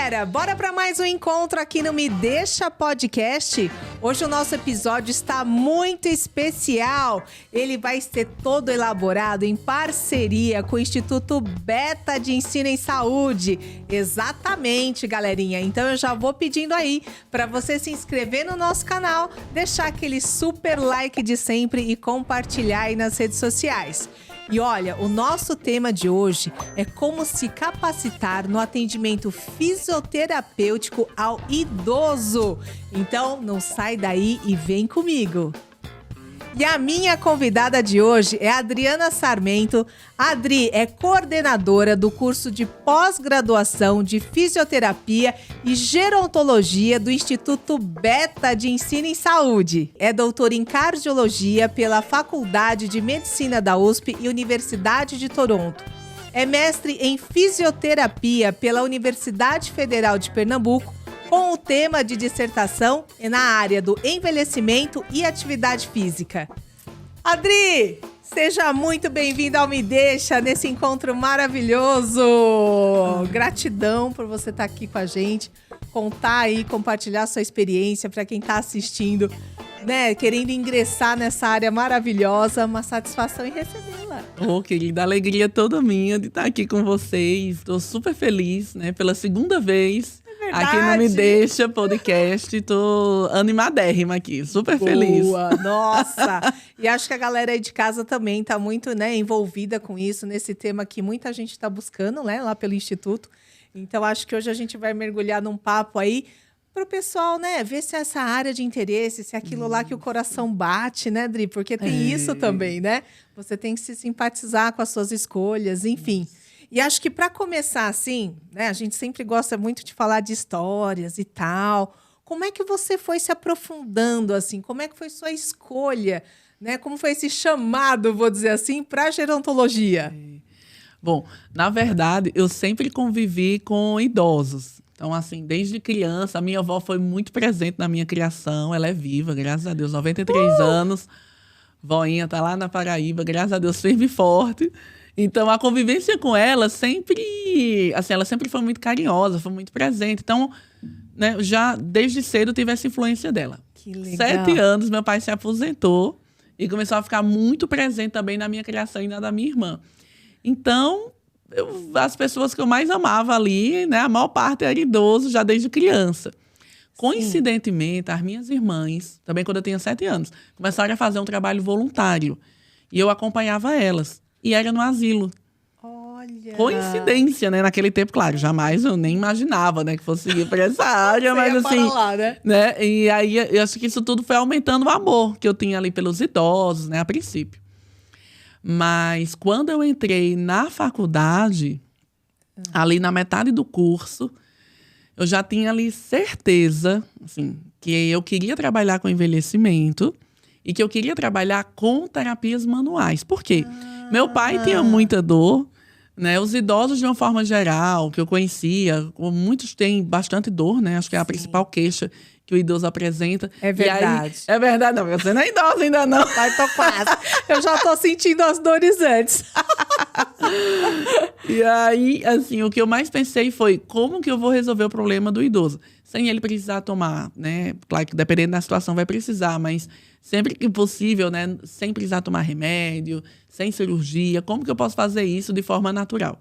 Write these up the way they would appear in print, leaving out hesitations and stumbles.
galera, bora para mais um encontro aqui no Me Deixa Podcast. Hoje o nosso episódio está muito especial. Ele vai ser todo elaborado em parceria com o Instituto Beta de Ensino em Saúde. Exatamente, galerinha. Então eu já vou pedindo aí para você se inscrever no nosso canal, deixar aquele super like de sempre e compartilhar aí nas redes sociais. E olha, o nosso tema de hoje é como se capacitar no atendimento fisioterapêutico ao idoso. Então, não sai daí e vem comigo. E a minha convidada de hoje é a Adriana Sarmento. A Adri é coordenadora do curso de pós-graduação de Fisioterapia e Gerontologia do Instituto Beta de Ensino em Saúde. É doutora em Cardiologia pela Faculdade de Medicina da USP e Universidade de Toronto. É mestre em Fisioterapia pela Universidade Federal de Pernambuco, com o tema de dissertação na área do envelhecimento e atividade física. Adri, seja muito bem-vinda ao Me Deixa, nesse encontro maravilhoso. Gratidão por você estar aqui com a gente, contar aí, compartilhar sua experiência para quem está assistindo, né, querendo ingressar nessa área maravilhosa. Uma satisfação em recebê-la. Ô, querida, alegria toda minha de estar aqui com vocês. Estou super feliz, né, pela segunda vez. Aqui no Me Deixa Podcast, tô animadérrima aqui, super feliz. Boa, nossa! E acho que a galera aí de casa também tá muito, né, envolvida com isso, nesse tema que muita gente tá buscando, né, lá pelo Instituto. Então, acho que hoje a gente vai mergulhar num papo aí pro pessoal, né, ver se é essa área de interesse, se é aquilo lá que o coração bate, né, Dri? Porque tem isso também, né? Você tem que se simpatizar com as suas escolhas, enfim. E acho que para começar assim, né, a gente sempre gosta muito de falar de histórias e tal. Como é que você foi se aprofundando assim? Como é que foi sua escolha, né? Como foi esse chamado, vou dizer assim, para a gerontologia? Bom, na verdade, eu sempre convivi com idosos. Então, assim, desde criança, a minha avó foi muito presente na minha criação. Ela é viva, graças a Deus, 93 anos. Voinha tá lá na Paraíba, graças a Deus, firme e forte. Então, a convivência com ela sempre, assim, ela sempre foi muito carinhosa, foi muito presente. Então, né, já desde cedo tive essa influência dela. Que legal. 7 anos, meu pai se aposentou e começou a ficar muito presente também na minha criação e na da minha irmã. Então, as pessoas que eu mais amava ali, né, a maior parte era idoso já desde criança. Coincidentemente, as minhas irmãs, também quando eu tinha 7 anos, começaram a fazer um trabalho voluntário. E eu acompanhava elas. E era no asilo. Olha! Coincidência, né? Naquele tempo, claro, jamais eu nem imaginava, né, que fosse ir para essa área, mas assim, lá, né? E aí eu acho que isso tudo foi aumentando o amor que eu tinha ali pelos idosos, né, a princípio. Mas quando eu entrei na faculdade, ali na metade do curso, eu já tinha ali certeza, assim, que eu queria trabalhar com envelhecimento e que eu queria trabalhar com terapias manuais. Por quê? Meu pai tinha muita dor, né? Os idosos, de uma forma geral, que eu conhecia, muitos têm bastante dor, né? Acho que é a principal queixa que o idoso apresenta. É verdade. E aí, é verdade, não, você não é idosa ainda não. Mas tô quase. Eu já tô sentindo as dores antes. E aí, assim, o que eu mais pensei foi como que eu vou resolver o problema do idoso? Sem ele precisar tomar, né? Claro que dependendo da situação vai precisar, mas sempre que possível, né? Sem precisar tomar remédio, sem cirurgia. Como que eu posso fazer isso de forma natural?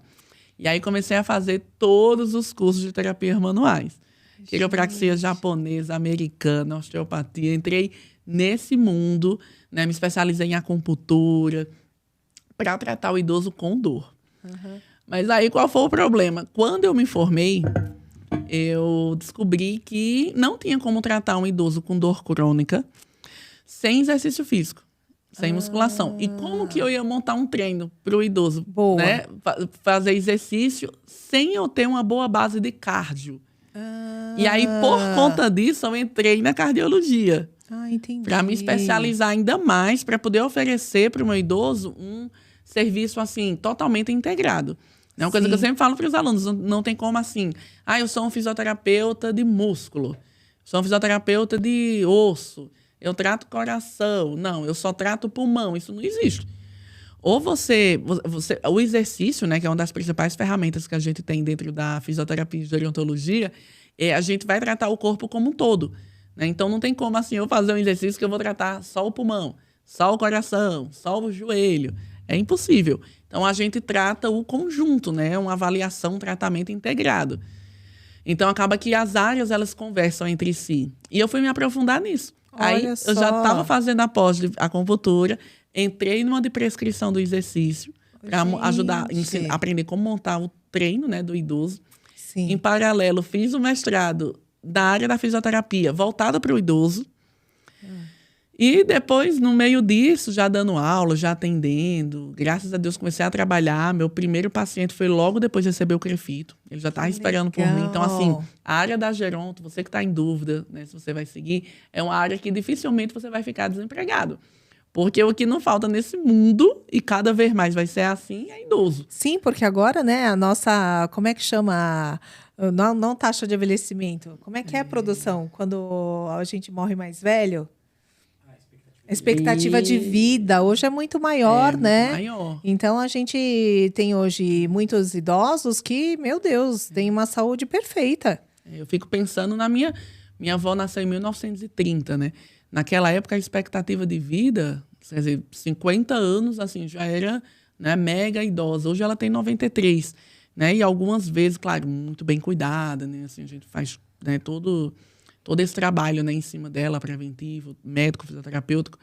E aí comecei a fazer todos os cursos de terapias manuais. Quiropraxia japonesa, americana, osteopatia. Entrei nesse mundo, né? Me especializei em acupuntura para tratar o idoso com dor. Mas aí qual foi o problema? Quando eu me formei, eu descobri que não tinha como tratar um idoso com dor crônica sem exercício físico, sem musculação. E como que eu ia montar um treino para o idoso? Boa. Né? Fazer exercício sem eu ter uma boa base de cardio. E aí, por conta disso, eu entrei na cardiologia. Entendi. Para me especializar ainda mais, para poder oferecer para o meu idoso um serviço, assim, totalmente integrado. É uma coisa que eu sempre falo para os alunos, não tem como assim, eu sou um fisioterapeuta de músculo, sou um fisioterapeuta de osso, eu trato coração. Não, eu só trato pulmão, isso não existe. Ou o exercício, né, que é uma das principais ferramentas que a gente tem dentro da fisioterapia e gerontologia, a gente vai tratar o corpo como um todo, né? Então não tem como assim eu fazer um exercício que eu vou tratar só o pulmão, só o coração, só o joelho. É impossível. Então a gente trata o conjunto, né? Uma avaliação, um tratamento integrado. Então acaba que as áreas elas conversam entre si. E eu fui me aprofundar nisso. Aí eu já estava fazendo a pós de acupuntura, entrei numa de prescrição do exercício para ajudar a aprender como montar o treino, né, do idoso. Sim. Em paralelo, fiz o mestrado da área da fisioterapia voltada para o idoso. E depois, no meio disso, já dando aula, já atendendo, graças a Deus comecei a trabalhar. Meu primeiro paciente foi logo depois de receber o Crefito. Ele já estava esperando por mim. Então, assim, a área da geronto, você que está em dúvida, né, se você vai seguir, é uma área que dificilmente você vai ficar desempregado. Porque o que não falta nesse mundo, e cada vez mais vai ser assim, é idoso. Sim, porque agora, né, a nossa, como é que chama? Não taxa de envelhecimento. Como é que é a produção? Quando a gente morre mais velho? A expectativa de vida hoje é muito maior, né? Muito maior. Então, a gente tem hoje muitos idosos que, meu Deus, têm uma saúde perfeita. Eu fico pensando na minha avó nasceu em 1930, né? Naquela época, a expectativa de vida, quer dizer, 50 anos, assim, já era, né, mega idosa. Hoje ela tem 93, né? E algumas vezes, claro, muito bem cuidada, né? Assim, a gente faz, né, todo esse trabalho, né, em cima dela, preventivo, médico, fisioterapêutico.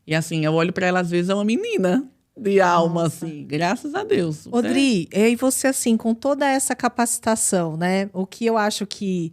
E assim, eu olho para ela, às vezes, é uma menina de alma, assim, graças a Deus. Odri, e você, assim, com toda essa capacitação, né? O que eu acho que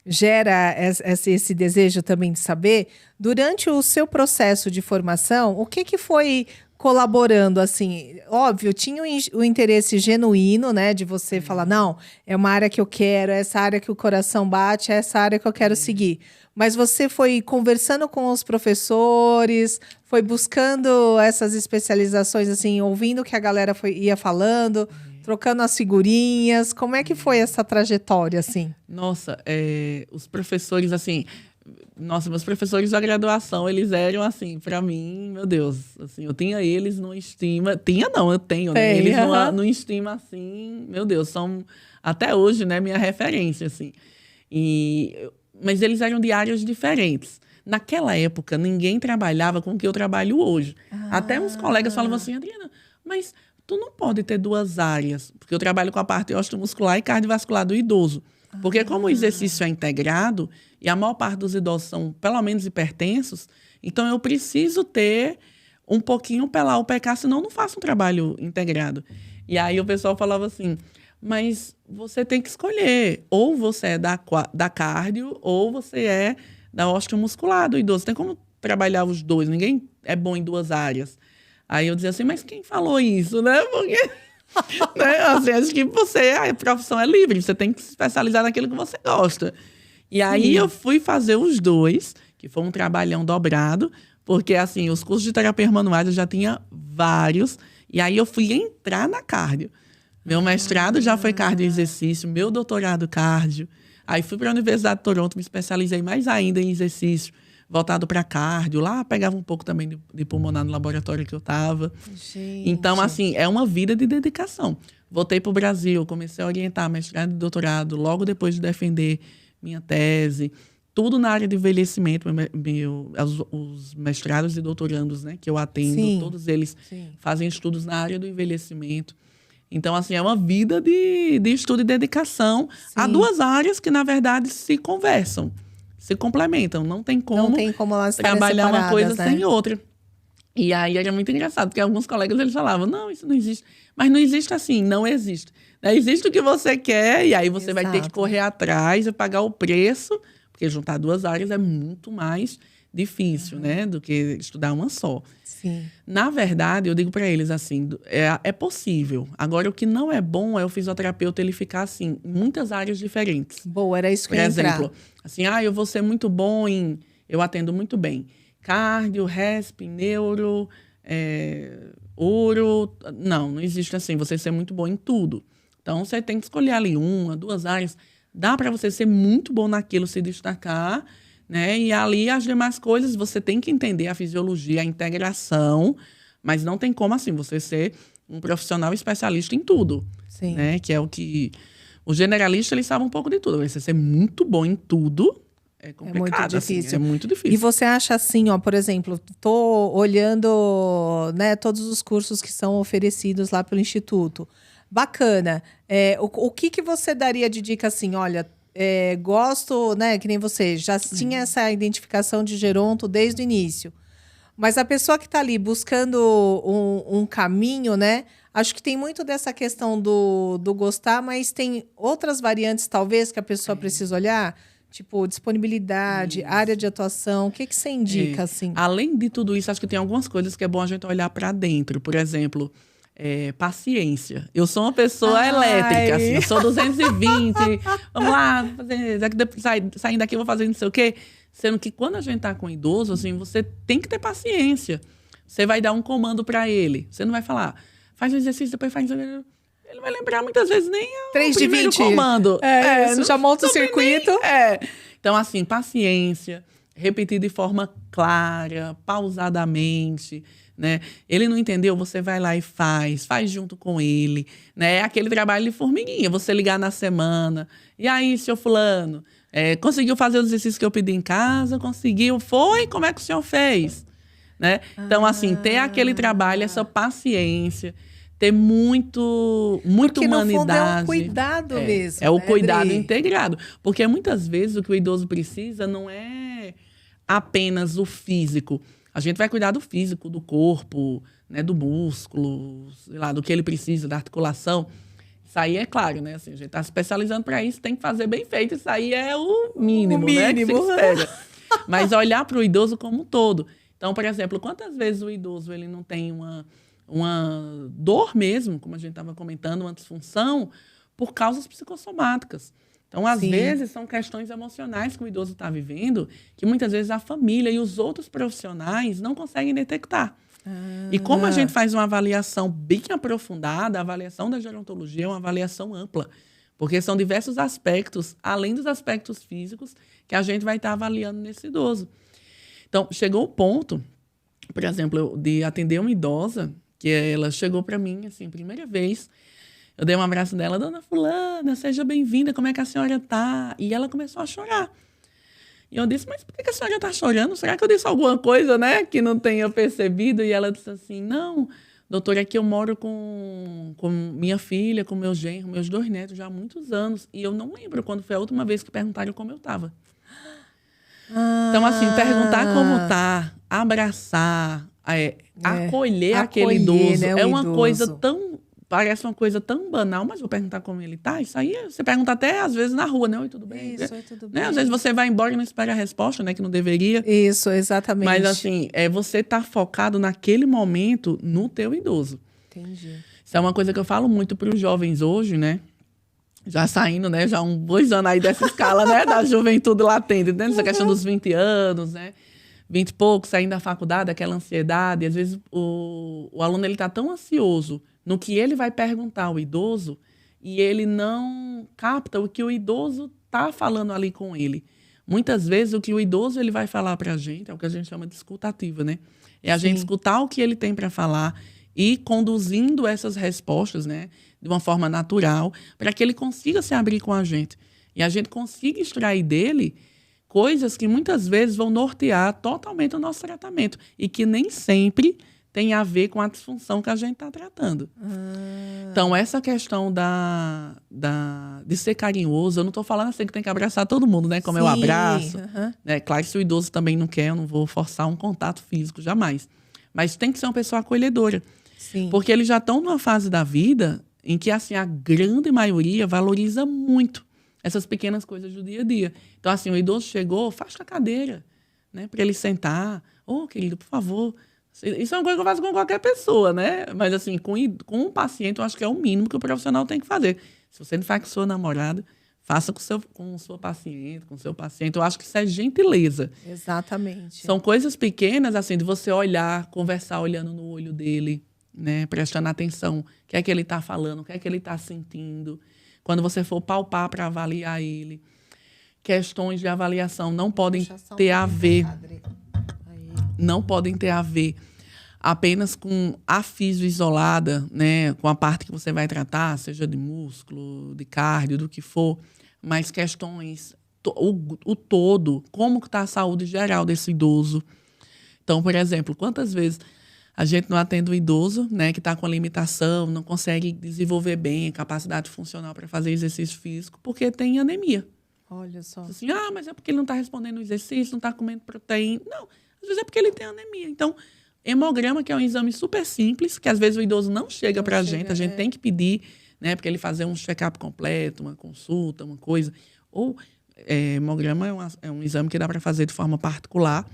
gera esse desejo também de saber, durante o seu processo de formação, o que foi colaborando, assim? Óbvio, tinha o interesse genuíno, né, de você falar, não, é uma área que eu quero, é essa área que o coração bate, é essa área que eu quero seguir. Mas você foi conversando com os professores, foi buscando essas especializações, assim, ouvindo o que a galera ia falando, trocando as figurinhas. Como é que foi essa trajetória, assim? Nossa, os professores, assim... Nossa, meus professores da graduação, eles eram, assim, para mim, meu Deus, assim, eu tinha eles numa estima... Tinha não, eu tenho, né? Eles numa estima, assim, meu Deus, são até hoje, né, minha referência, assim. Mas eles eram de áreas diferentes. Naquela época, ninguém trabalhava com o que eu trabalho hoje. Até uns colegas falavam assim, Adriana, mas tu não pode ter duas áreas, porque eu trabalho com a parte osteomuscular e cardiovascular do idoso. Porque como o exercício é integrado, e a maior parte dos idosos são, pelo menos, hipertensos, então eu preciso ter um pouquinho pelar o PK, senão eu não faço um trabalho integrado. E aí o pessoal falava assim, mas você tem que escolher, ou você é da cardio, ou você é da osteomuscular do idoso. Tem como trabalhar os dois, ninguém é bom em duas áreas. Aí eu dizia assim, mas quem falou isso, né? Porque... né? Assim, acho que a profissão é livre, você tem que se especializar naquilo que você gosta. E aí eu fui fazer os dois, que foi um trabalhão dobrado, porque assim, os cursos de terapia manuais eu já tinha vários, e aí eu fui entrar na cardio. Meu mestrado já foi cardio exercício, meu doutorado cardio. Aí fui para a Universidade de Toronto, me especializei mais ainda em exercício voltado para cardio. Lá pegava um pouco também de pulmonar no laboratório que eu estava. Então, assim, é uma vida de dedicação. Voltei para o Brasil, comecei a orientar mestrado e doutorado, logo depois de defender minha tese. Tudo na área de envelhecimento. Os mestrados e doutorandos, né, que eu atendo, todos eles fazem estudos na área do envelhecimento. Então, assim, é uma vida de estudo e dedicação a duas áreas que, na verdade, se conversam. Se complementam, não tem como elas trabalhar uma coisa, né? sem outra. E aí era muito engraçado, porque alguns colegas eles falavam, não, isso não existe. Mas não existe assim, não existe. Existe o que você quer, e aí você vai ter que correr atrás e pagar o preço, porque juntar duas áreas é muito mais difícil, né, do que estudar uma só. Sim. Na verdade, eu digo para eles assim, é possível. Agora, o que não é bom é o fisioterapeuta ele ficar assim, em muitas áreas diferentes. Boa, era isso que eu ia entrar. Por exemplo, assim, eu vou ser muito bom eu atendo muito bem. Cardio, resp, neuro, uro. Não existe assim, você ser muito bom em tudo. Então, você tem que escolher ali uma, duas áreas. Dá para você ser muito bom naquilo, se destacar, né? E ali as demais coisas você tem que entender a fisiologia, a integração, Mas não tem como, assim, você ser um profissional especialista em tudo. Sim. Né? Que é o que... O generalista, ele sabe um pouco de tudo. Mas você ser muito bom em tudo é complicado. muito difícil. Assim, é muito difícil. E você acha assim, ó, por exemplo, tô olhando, né, todos os cursos que são oferecidos lá pelo Instituto. Bacana. O que você daria de dica assim, olha... gosto, né, que nem você, já tinha essa identificação de geronto desde o início. Mas a pessoa que está ali buscando um caminho, né? Acho que tem muito dessa questão do gostar, mas tem outras variantes, talvez, que a pessoa precisa olhar? Tipo, disponibilidade, área de atuação. O que você indica, assim? Além de tudo isso, acho que tem algumas coisas que é bom a gente olhar para dentro. Por exemplo... paciência. Eu sou uma pessoa elétrica, assim, eu sou 220. Vamos lá, saindo daqui, eu vou fazer não sei o quê. Sendo que quando a gente tá com idoso, assim, você tem que ter paciência. Você vai dar um comando para ele. Você não vai falar, faz o exercício, depois faz... Ele vai lembrar muitas vezes nem o 3 de primeiro 20. comando. Isso, já monta o circuito. Então, assim, paciência, repetir de forma clara, pausadamente, né? Ele não entendeu, você vai lá e faz junto com ele, né? É aquele trabalho de formiguinha, você ligar na semana, e aí, seu fulano, conseguiu fazer os exercícios que eu pedi em casa? Conseguiu? Foi? Como é que o senhor fez? Né? Então, assim, ter aquele trabalho, essa paciência, ter muita porque humanidade. No fundo é um cuidado mesmo. É o cuidado integrado. Porque muitas vezes o que o idoso precisa não é apenas o físico. A gente vai cuidar do físico, do corpo, né, do músculo, sei lá, do que ele precisa, da articulação. Isso aí é claro, né? Assim, a gente está se especializando para isso, tem que fazer bem feito. Isso aí é o mínimo, né? Que se espera. Mas olhar para o idoso como um todo. Então, por exemplo, quantas vezes o idoso ele não tem uma dor mesmo, como a gente estava comentando, uma disfunção, por causas psicossomáticas. Então, às vezes, são questões emocionais que o idoso está vivendo, que muitas vezes a família e os outros profissionais não conseguem detectar. E como a gente faz uma avaliação bem aprofundada, a avaliação da gerontologia é uma avaliação ampla, porque são diversos aspectos, além dos aspectos físicos, que a gente vai estar avaliando nesse idoso. Então, chegou o ponto, por exemplo, de atender uma idosa, que ela chegou para mim, assim, primeira vez, eu dei um abraço dela, dona fulana, seja bem-vinda, como é que a senhora tá? E ela começou a chorar. E eu disse, mas por que a senhora está chorando? Será que eu disse alguma coisa, né, que não tenha percebido? E ela disse assim, não, doutora, aqui eu moro com minha filha, com meu genro, meus 2 netos já há muitos anos. E eu não lembro quando foi a última vez que perguntaram como eu estava. Então, assim, perguntar como tá, abraçar, acolher aquele idoso, né, é uma idoso. coisa tão... Parece uma coisa tão banal, mas vou perguntar como ele tá. Isso aí você pergunta até, às vezes, na rua, né? Oi, tudo bem? Isso, oi, tudo né? bem. Às vezes você vai embora e não espera a resposta, né? Que não deveria. Isso, exatamente. Mas, assim, você tá focado naquele momento no teu idoso. Entendi. Isso é uma coisa que eu falo muito para os jovens hoje, né? Já saindo, né? Já 2 anos aí dessa escala, né? Da juventude latente, né? Essa questão dos 20 anos, né? 20 e poucos, saindo da faculdade, aquela ansiedade. Às vezes o aluno ele tá tão ansioso no que ele vai perguntar ao idoso e ele não capta o que o idoso tá falando ali com ele. Muitas vezes o que o idoso ele vai falar para a gente é o que a gente chama de escutativa, né? É a gente escutar o que ele tem para falar e conduzindo essas respostas, né, de uma forma natural, para que ele consiga se abrir com a gente. E a gente consiga extrair dele coisas que muitas vezes vão nortear totalmente o nosso tratamento e que nem sempre tem a ver com a disfunção que a gente está tratando. Então, essa questão de ser carinhoso, eu não estou falando assim que tem que abraçar todo mundo, né? Como eu abraço. Né? Claro que se o idoso também não quer, eu não vou forçar um contato físico, jamais. Mas tem que ser uma pessoa acolhedora. Sim. Porque eles já estão numa fase da vida em que, assim, a grande maioria valoriza muito essas pequenas coisas do dia a dia. Então, assim, o idoso chegou, faz com a cadeira, né? Para ele sentar. Ô, querido, por favor. Isso é uma coisa que eu faço com qualquer pessoa, né? Mas, assim, com um paciente, eu acho que é o mínimo que o profissional tem que fazer. Se você não faz com sua namorada, faça com sua paciente, com seu paciente. Eu acho que isso é gentileza. Exatamente. São coisas pequenas, assim, de você olhar, conversar olhando no olho dele, né? Prestando atenção. O que é que ele está falando, o que é que ele está sentindo. Quando você for palpar para avaliar ele. Questões de avaliação não podem ter a ver. Não podem ter a ver apenas com a fisio isolada, né, com a parte que você vai tratar, seja de músculo, de cardio, do que for, mas questões, o todo, como que está a saúde geral desse idoso. Então, por exemplo, quantas vezes a gente não atende um idoso, né, que está com limitação, não consegue desenvolver bem a capacidade funcional para fazer exercício físico, porque tem anemia. Olha só. Assim, mas é porque ele não está respondendo o exercício, não está comendo proteína. Não, às vezes é porque ele tem anemia. Então, hemograma, que é um exame super simples, que às vezes o idoso não chega para a gente tem que pedir, né, para ele fazer um check-up completo, uma consulta, uma coisa. Ou hemograma é um exame que dá para fazer de forma particular.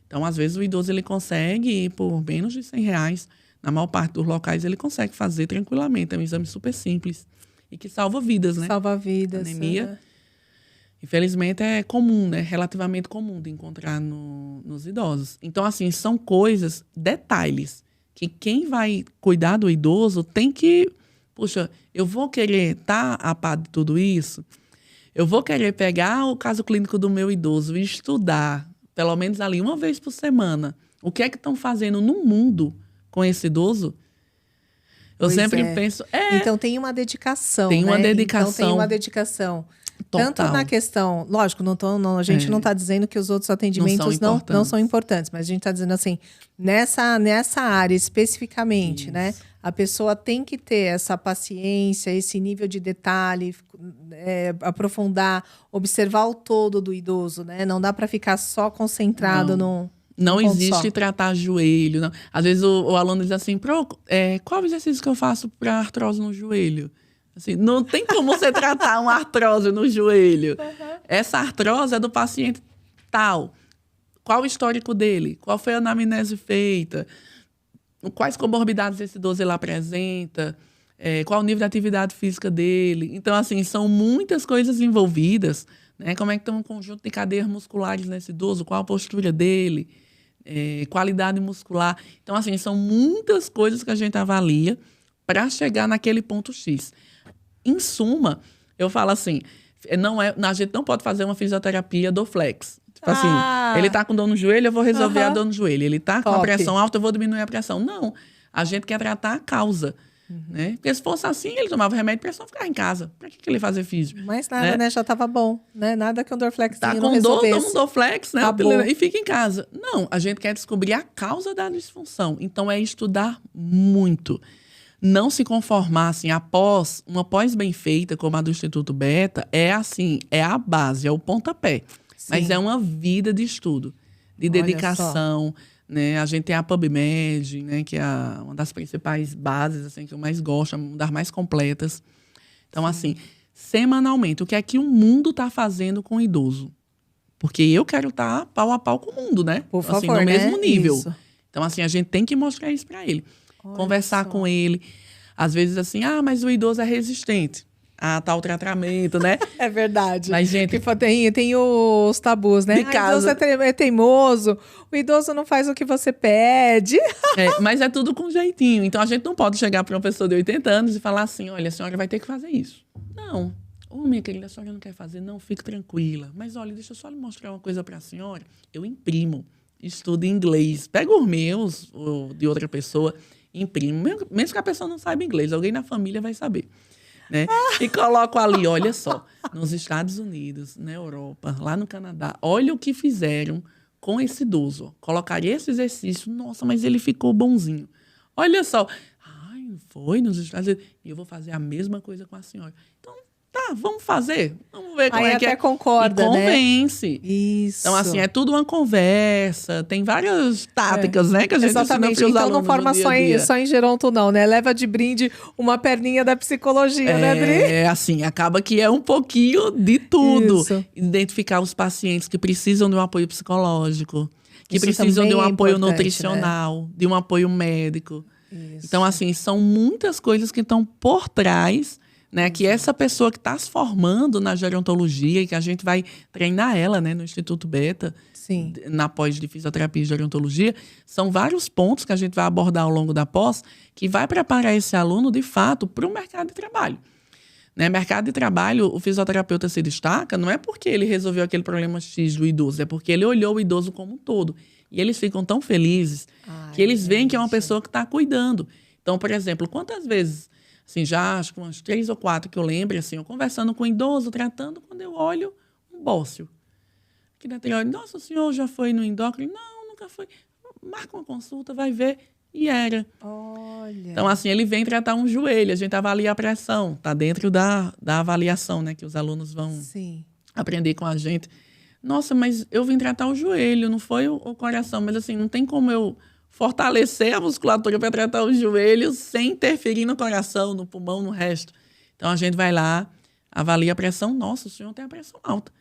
Então, às vezes, o idoso ele consegue, por menos de R$100, na maior parte dos locais, ele consegue fazer tranquilamente. É um exame super simples e que salva vidas, né? Salva vidas. Anemia, infelizmente, é comum, né? Relativamente comum de encontrar nos idosos. Então, assim, são coisas, detalhes, que quem vai cuidar do idoso tem que... Puxa, eu vou querer estar a par de tudo isso? Eu vou querer pegar o caso clínico do meu idoso e estudar, pelo menos ali uma vez por semana, o que é que estão fazendo no mundo com esse idoso? Eu sempre penso... Então, tem uma dedicação, Tem uma né? dedicação. Então, tem uma dedicação. Total. Tanto na questão... Lógico, a gente não está dizendo que os outros atendimentos não são importantes, mas a gente está dizendo assim, nessa área especificamente, Isso. né? A pessoa tem que ter essa paciência, esse nível de detalhe, aprofundar, observar o todo do idoso, né? Não dá para ficar só concentrado num... Não existe tratar joelho. Não. Às vezes o aluno diz assim, qual exercício que eu faço para artrose no joelho? Assim, não tem como você tratar uma artrose no joelho. Uhum. Essa artrose é do paciente tal. Qual o histórico dele? Qual foi a anamnese feita? Quais comorbidades esse idoso ele apresenta? Qual o nível de atividade física dele? Então, assim, são muitas coisas envolvidas. Né? Como é que tem um conjunto de cadeias musculares nesse idoso? Qual a postura dele? Qualidade muscular. Então, assim, são muitas coisas que a gente avalia para chegar naquele ponto X. Em suma, eu falo assim, a gente não pode fazer uma fisioterapia do flex. Tipo assim, ele tá com dor no joelho, eu vou resolver a dor no joelho. Ele tá com a pressão alta, eu vou diminuir a pressão. Não, a gente quer tratar a causa. Né? Porque se fosse assim, ele tomava remédio de pressão e ficava em casa. Pra que ele ia fazer físio? Mas nada, né? Já tava bom. Né? Nada que um Dorflex não resolvesse. Tá com dor, um Dorflex, né? E fica em casa. Não, a gente quer descobrir a causa da disfunção. Então, é estudar muito. Não se conformar, assim, após uma pós bem feita, como a do Instituto Beta, é a base, é o pontapé. Sim. Mas é uma vida de estudo, de dedicação, né? A gente tem a PubMed, né? Que é uma das principais bases, assim, que eu mais gosto, uma das mais completas. Então, assim, semanalmente, o que é que o mundo está fazendo com o idoso? Porque eu quero estar pau a pau com o mundo, né? Por favor, assim, no mesmo nível. Isso. Então, assim, a gente tem que mostrar isso para ele. Conversar com ele. Às vezes, assim, mas o idoso é resistente a tal tratamento, né? É verdade. Mas, gente... Tem os tabus, né? De casa. O idoso é teimoso, o idoso não faz o que você pede. Mas é tudo com jeitinho. Então, a gente não pode chegar para uma pessoa de 80 anos e falar assim, olha, a senhora vai ter que fazer isso. Não. Minha querida, a senhora não quer fazer? Não, fique tranquila. Mas, olha, deixa eu só lhe mostrar uma coisa para a senhora. Eu imprimo, estudo inglês. Pego os meus, ou de outra pessoa... imprimo, mesmo que a pessoa não saiba inglês, alguém na família vai saber, né? E coloco ali, olha só, nos Estados Unidos, na Europa, lá no Canadá, olha o que fizeram com esse idoso. Colocaria esse exercício, nossa, mas ele ficou bonzinho. Olha só, foi nos Estados Unidos, e eu vou fazer a mesma coisa com a senhora. Então, vamos fazer. Vamos ver como é que é. Concorda, e convence. Né? Isso. Então, assim, é tudo uma conversa. Tem várias táticas, né? Que a gente exatamente. ensina Então, não forma só em geronto, não, né? Leva de brinde uma perninha da psicologia, né, Adri? Assim, acaba que é um pouquinho de tudo. Isso. Identificar os pacientes que precisam de um apoio psicológico, que Isso precisam de um apoio nutricional, nutricional, de um apoio médico. Isso. Então, assim, são muitas coisas que estão por trás, né, que essa pessoa que está se formando na gerontologia e que a gente vai treinar ela, né, no Instituto Beta, Sim. na pós de fisioterapia e gerontologia, são vários pontos que a gente vai abordar ao longo da pós que vai preparar esse aluno, de fato, para o mercado de trabalho. Né, mercado de trabalho, o fisioterapeuta se destaca, não é porque ele resolveu aquele problema X do idoso, é porque ele olhou o idoso como um todo. E eles ficam tão felizes que eles veem que é uma pessoa que está cuidando. Então, por exemplo, quantas vezes, assim, já acho que umas 3 ou 4 que eu lembro, assim, eu conversando com um idoso, tratando, quando eu olho um bócio. Aqui na tele, nossa, o senhor já foi no endócrino? Não, nunca foi. Marca uma consulta, vai ver. E era. Olha. Então, assim, ele vem tratar um joelho, a gente avalia a pressão, tá dentro da avaliação, né, que os alunos vão aprender com a gente. Nossa, mas eu vim tratar o joelho, não foi o coração, mas assim, não tem como eu fortalecer a musculatura para tratar o joelho sem interferir no coração, no pulmão, no resto. Então, a gente vai lá, avalia a pressão. Nossa, o senhor tem a pressão alta.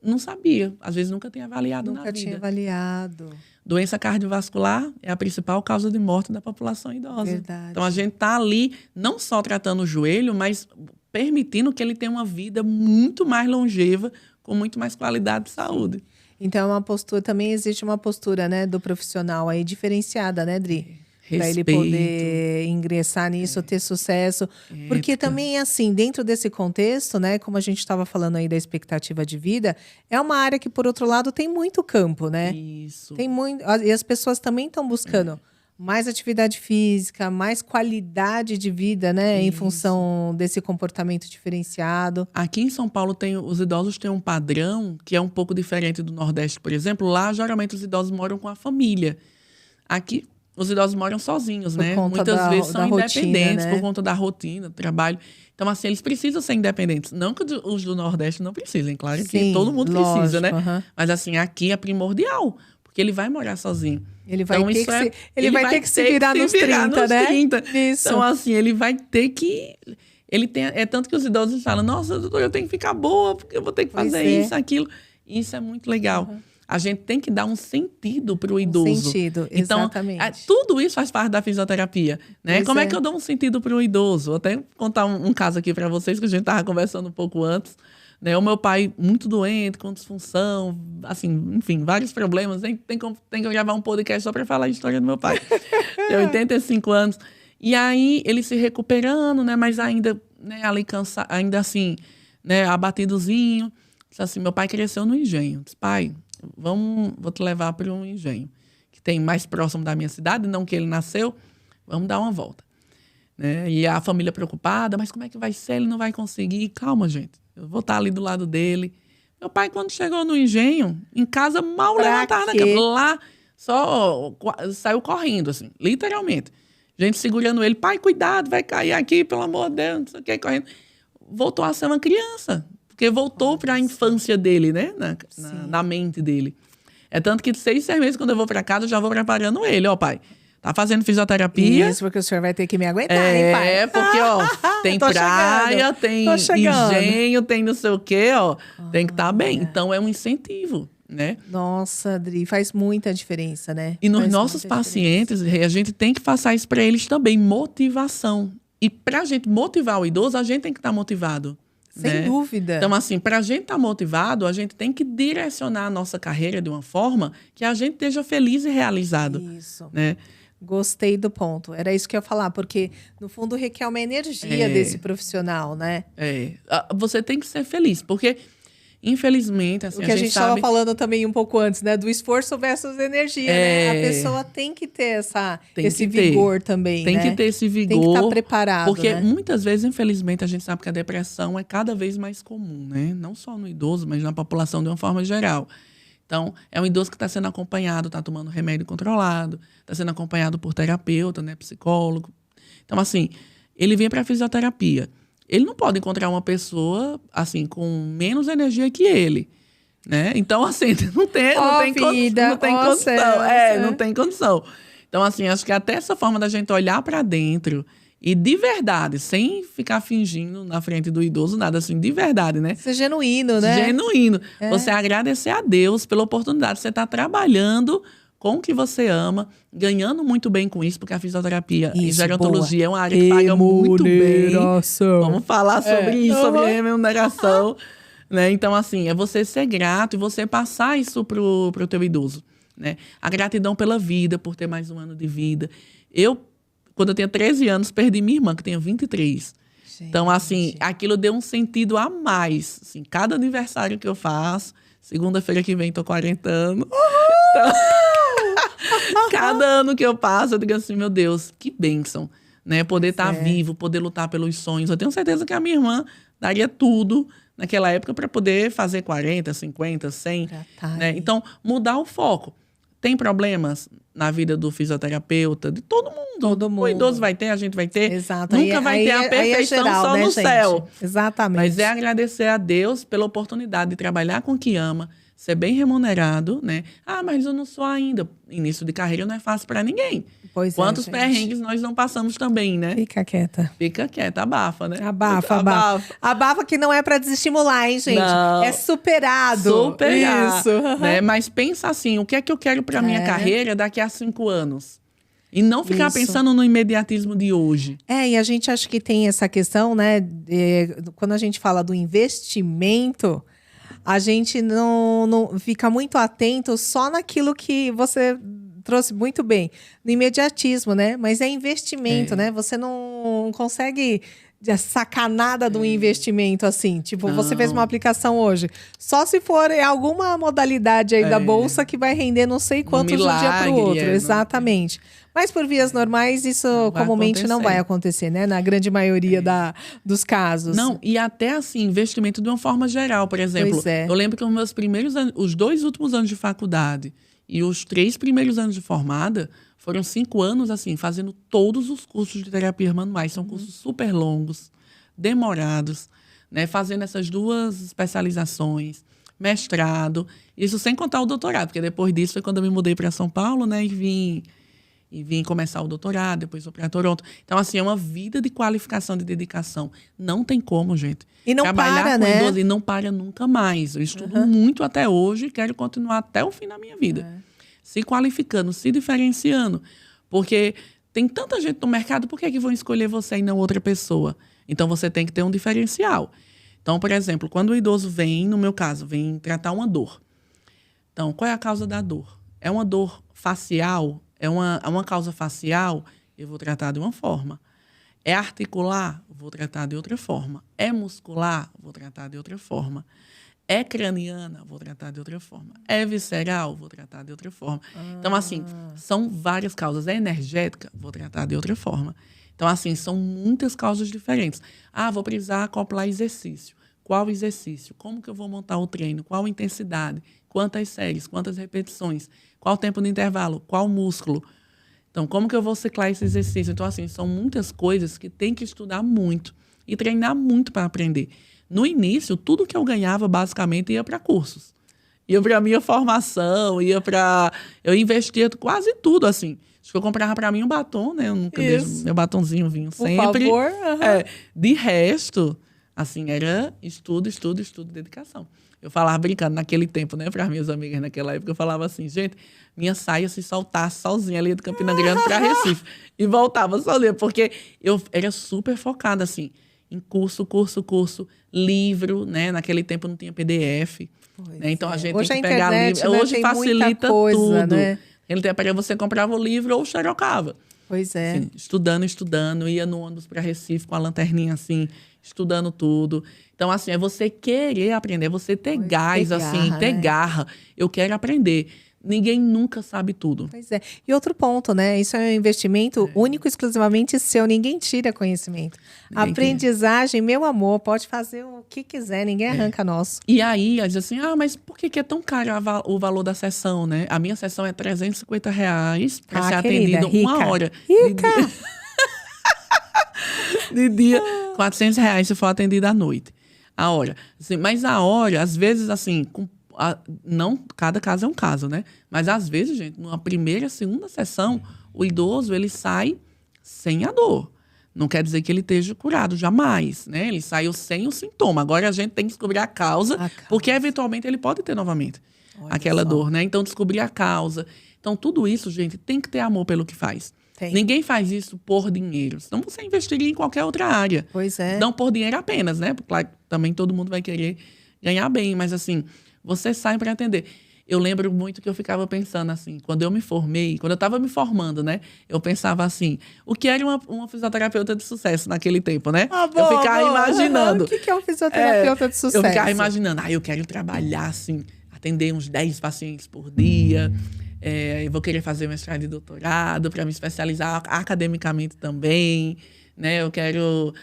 Não sabia. Às vezes, nunca tinha avaliado na vida. Nunca tinha avaliado. Doença cardiovascular é a principal causa de morte da população idosa. Verdade. Então, a gente está ali não só tratando o joelho, mas permitindo que ele tenha uma vida muito mais longeva, com muito mais qualidade de saúde. Então, é uma postura, também existe uma postura, né, do profissional aí diferenciada, né, Dri? Para ele poder ingressar nisso, ter sucesso. Porque também, assim, dentro desse contexto, né, como a gente estava falando aí da expectativa de vida, é uma área que, por outro lado, tem muito campo, né? Isso. Tem muito, e as pessoas também estão buscando mais atividade física, mais qualidade de vida, né, em função desse comportamento diferenciado. Aqui em São Paulo, os idosos têm um padrão que é um pouco diferente do Nordeste, por exemplo. Lá, geralmente, os idosos moram com a família. Aqui, os idosos moram sozinhos, né? Muitas vezes são independentes, por conta da rotina, do trabalho. Então, assim, eles precisam ser independentes. Não que os do Nordeste não precisem, claro que todo mundo precisa, né? Mas, assim, aqui é primordial, porque ele vai morar sozinho. Ele vai ter que se virar nos 30, né? Isso. Então, assim, ele vai ter que... É tanto que os idosos falam, nossa, doutor, eu tenho que ficar boa, porque eu vou ter que fazer isso, aquilo. Isso é muito legal. A gente tem que dar um sentido para o idoso. Sentido, então, exatamente. Tudo isso faz parte da fisioterapia, né? Como é que eu dou um sentido para o idoso? Vou até contar um caso aqui para vocês, que a gente estava conversando um pouco antes. Né? O meu pai, muito doente, com disfunção, assim, enfim, vários problemas. Tem que gravar um podcast só para falar a história do meu pai. Tem 85 anos. E aí, ele se recuperando, né? Mas ainda, né, ali ainda assim, né, abatidozinho. Disse assim, meu pai cresceu no engenho. Disse, pai, vou te levar para um engenho que tem mais próximo da minha cidade, não que ele nasceu, vamos dar uma volta. Né? E a família preocupada, mas como é que vai ser? Ele não vai conseguir. Calma, gente, eu vou estar ali do lado dele. Meu pai, quando chegou no engenho, em casa mal levantava na cama. Lá, só saiu correndo, assim, literalmente. Gente segurando ele, pai, cuidado, vai cair aqui, pelo amor de Deus, não sei o que, correndo. Voltou a ser uma criança. Porque voltou para a infância dele, né? Na mente dele. É tanto que 6 meses, quando eu vou para casa, eu já vou preparando ele. Ó, pai, tá fazendo fisioterapia. Isso, porque o senhor vai ter que me aguentar, hein, pai? É, porque, ó, tem praia, tem engenho, tem não sei o quê, ó. Tem que estar bem. Então, é um incentivo, né? Nossa, Adri, faz muita diferença, né? E nos nossos pacientes, a gente tem que passar isso para eles também, motivação. E pra gente motivar o idoso, a gente tem que estar motivado. Sem dúvida. Então, assim, para a gente estar motivado, a gente tem que direcionar a nossa carreira de uma forma que a gente esteja feliz e realizado. Isso. Né? Gostei do ponto. Era isso que eu ia falar, porque, no fundo, requer uma energia desse profissional, né? Você tem que ser feliz, porque, infelizmente, assim, o que a gente estava falando também um pouco antes, né? Do esforço versus energia, né? A pessoa tem que ter esse vigor também, Tem né? que ter esse vigor. Tem que estar preparado, porque, né? muitas vezes, infelizmente, a gente sabe que a depressão é cada vez mais comum, né? Não só no idoso, mas na população de uma forma geral. Então, é um idoso que está sendo acompanhado, está tomando remédio controlado, está sendo acompanhado por terapeuta, né? Psicólogo. Então, assim, ele vem para a fisioterapia. Ele não pode encontrar uma pessoa, assim, com menos energia que ele, né? Então, assim, não tem condição. Não tem condição. Então, assim, acho que até essa forma da gente olhar para dentro e de verdade, sem ficar fingindo na frente do idoso, nada assim, de verdade, né? Ser genuíno, né? Genuíno. Você agradecer a Deus pela oportunidade. Você está trabalhando com o que você ama, ganhando muito bem com isso, porque a fisioterapia e gerontologia é uma área que paga muito bem. Vamos falar sobre isso, sobre remuneração. Né? Então, assim, é você ser grato e você passar isso pro teu idoso. Né? A gratidão pela vida, por ter mais um ano de vida. Quando eu tinha 13 anos, perdi minha irmã, que tinha 23. Gente. Então, assim, aquilo deu um sentido a mais. Assim, cada aniversário que eu faço, segunda-feira que vem, tô 40 anos. Então... Cada ano que eu passo, eu digo assim, meu Deus, que bênção, né? Poder estar é. vivo, poder lutar pelos sonhos. Eu tenho certeza que a minha irmã daria tudo naquela época para poder fazer 40, 50, 100. Né? Então, mudar o foco. Tem problemas na vida do fisioterapeuta, de todo mundo. Todo mundo. O idoso vai ter, a gente vai ter. Exato. Nunca vai ter a perfeição geral, só né, no gente? céu. Exatamente. Mas é agradecer a Deus pela oportunidade de trabalhar com o que ama, ser bem remunerado, né? Ah, mas eu não sou ainda. Início de carreira não é fácil para ninguém. Pois Quantos é, perrengues nós não passamos também, né? Fica quieta. Fica quieta, abafa, né? Abafa. Abafa que não é pra desestimular, hein, gente? Não. É superado. Superar, Isso. né? Mas pensa assim, o que é que eu quero pra minha carreira daqui a 5 anos? E não ficar pensando no imediatismo de hoje. E a gente acha que tem essa questão, né? Quando a gente fala do investimento, a gente não fica muito atento só naquilo que você trouxe muito bem, no imediatismo, né? Mas é investimento, né? Você não consegue sacar nada do investimento assim. Tipo, você fez uma aplicação hoje. Só se for em alguma modalidade aí da bolsa que vai render não sei quanto de um dia para o outro. Exatamente. Mas por vias normais, isso comumente não vai acontecer, né? Na grande maioria dos casos. Não, e até assim, investimento de uma forma geral. Por exemplo, eu lembro que os meus primeiros anos, os 2 últimos anos de faculdade e os 3 primeiros anos de formada foram 5 anos, assim, fazendo todos os cursos de terapia manuais. São cursos super longos, demorados, né? Fazendo essas 2 especializações, mestrado. Isso sem contar o doutorado, porque depois disso foi quando eu me mudei para São Paulo, né? E vim começar o doutorado, depois fui para Toronto. Então, assim, é uma vida de qualificação, de dedicação. Não tem como, gente. E não para, né? Idoso, e não para nunca mais. Eu estudo muito até hoje e quero continuar até o fim da minha vida. Se qualificando, se diferenciando. Porque tem tanta gente no mercado, por que é que vão escolher você e não outra pessoa? Então, você tem que ter um diferencial. Então, por exemplo, quando o idoso vem, no meu caso, vem tratar uma dor. Então, qual é a causa da dor? É uma dor facial? É uma causa facial? Eu vou tratar de uma forma. É articular? Vou tratar de outra forma. É muscular? Vou tratar de outra forma. É craniana? Vou tratar de outra forma. É visceral? Vou tratar de outra forma. Então, assim, são várias causas. É energética? Vou tratar de outra forma. Então, assim, são muitas causas diferentes. Ah, vou precisar acoplar exercício. Qual exercício? Como que eu vou montar o treino? Qual intensidade? Quantas séries? Quantas repetições? Qual tempo de intervalo? Qual músculo? Então, como que eu vou ciclar esse exercício? Então, assim, são muitas coisas que tem que estudar muito e treinar muito para aprender. No início, tudo que eu ganhava, basicamente, ia para cursos. Ia para a minha formação, eu investia quase tudo, assim. Acho que eu comprava para mim um batom, né? Eu nunca deixo meu batonzinho vinho sempre. Por favor. De resto, assim, era estudo, dedicação. Eu falava brincando naquele tempo, né? Para minhas amigas naquela época, eu falava assim, gente, minha saia se soltasse sozinha ali de Campina Grande para Recife. E voltava sozinha, porque eu era super focada, assim, em curso, livro, né? Naquele tempo não tinha PDF. Né? Então a gente hoje tem que a pegar internet, livro. né, Hoje facilita coisa, tudo. Né? Naquele tempo você comprava o livro ou xerocava. Pois é. Assim, estudando, ia no ônibus para Recife com a lanterninha assim, estudando tudo. Então, assim, é você querer aprender, é você ter gás, ter garra. Eu quero aprender. Ninguém nunca sabe tudo. Pois é. E outro ponto, né? Isso é um investimento único, exclusivamente seu. Ninguém tira conhecimento. Aprendizagem, meu amor, pode fazer o que quiser. Ninguém arranca nosso. E aí, diz assim, mas por que é tão caro o valor da sessão, né? A minha sessão é R$350 para ser atendido uma hora. Rica! De dia, R$400 se for atendido à noite. A hora. Assim, mas a hora, às vezes, assim... não, cada caso é um caso, né? Mas às vezes, gente, numa primeira, segunda sessão, o idoso, ele sai sem a dor. Não quer dizer que ele esteja curado, jamais, né? Ele saiu sem o sintoma. Agora a gente tem que descobrir a causa. Porque eventualmente ele pode ter novamente aquela dor, né? Então, descobrir a causa. Então, tudo isso, gente, tem que ter amor pelo que faz. Ninguém faz isso por dinheiro. Senão você investiria em qualquer outra área. Pois é. Não por dinheiro apenas, né? Porque, claro, também todo mundo vai querer ganhar bem, mas assim... Você sai para atender. Eu lembro muito que eu ficava pensando assim, quando eu me formei, quando eu estava me formando, né? Eu pensava assim, o que era uma fisioterapeuta de sucesso naquele tempo, né? Eu ficava imaginando. O que é um fisioterapeuta de sucesso? Eu ficava imaginando, eu quero trabalhar assim, atender uns 10 pacientes por dia, Eu vou querer fazer mestrado e doutorado para me especializar academicamente também, né? Eu quero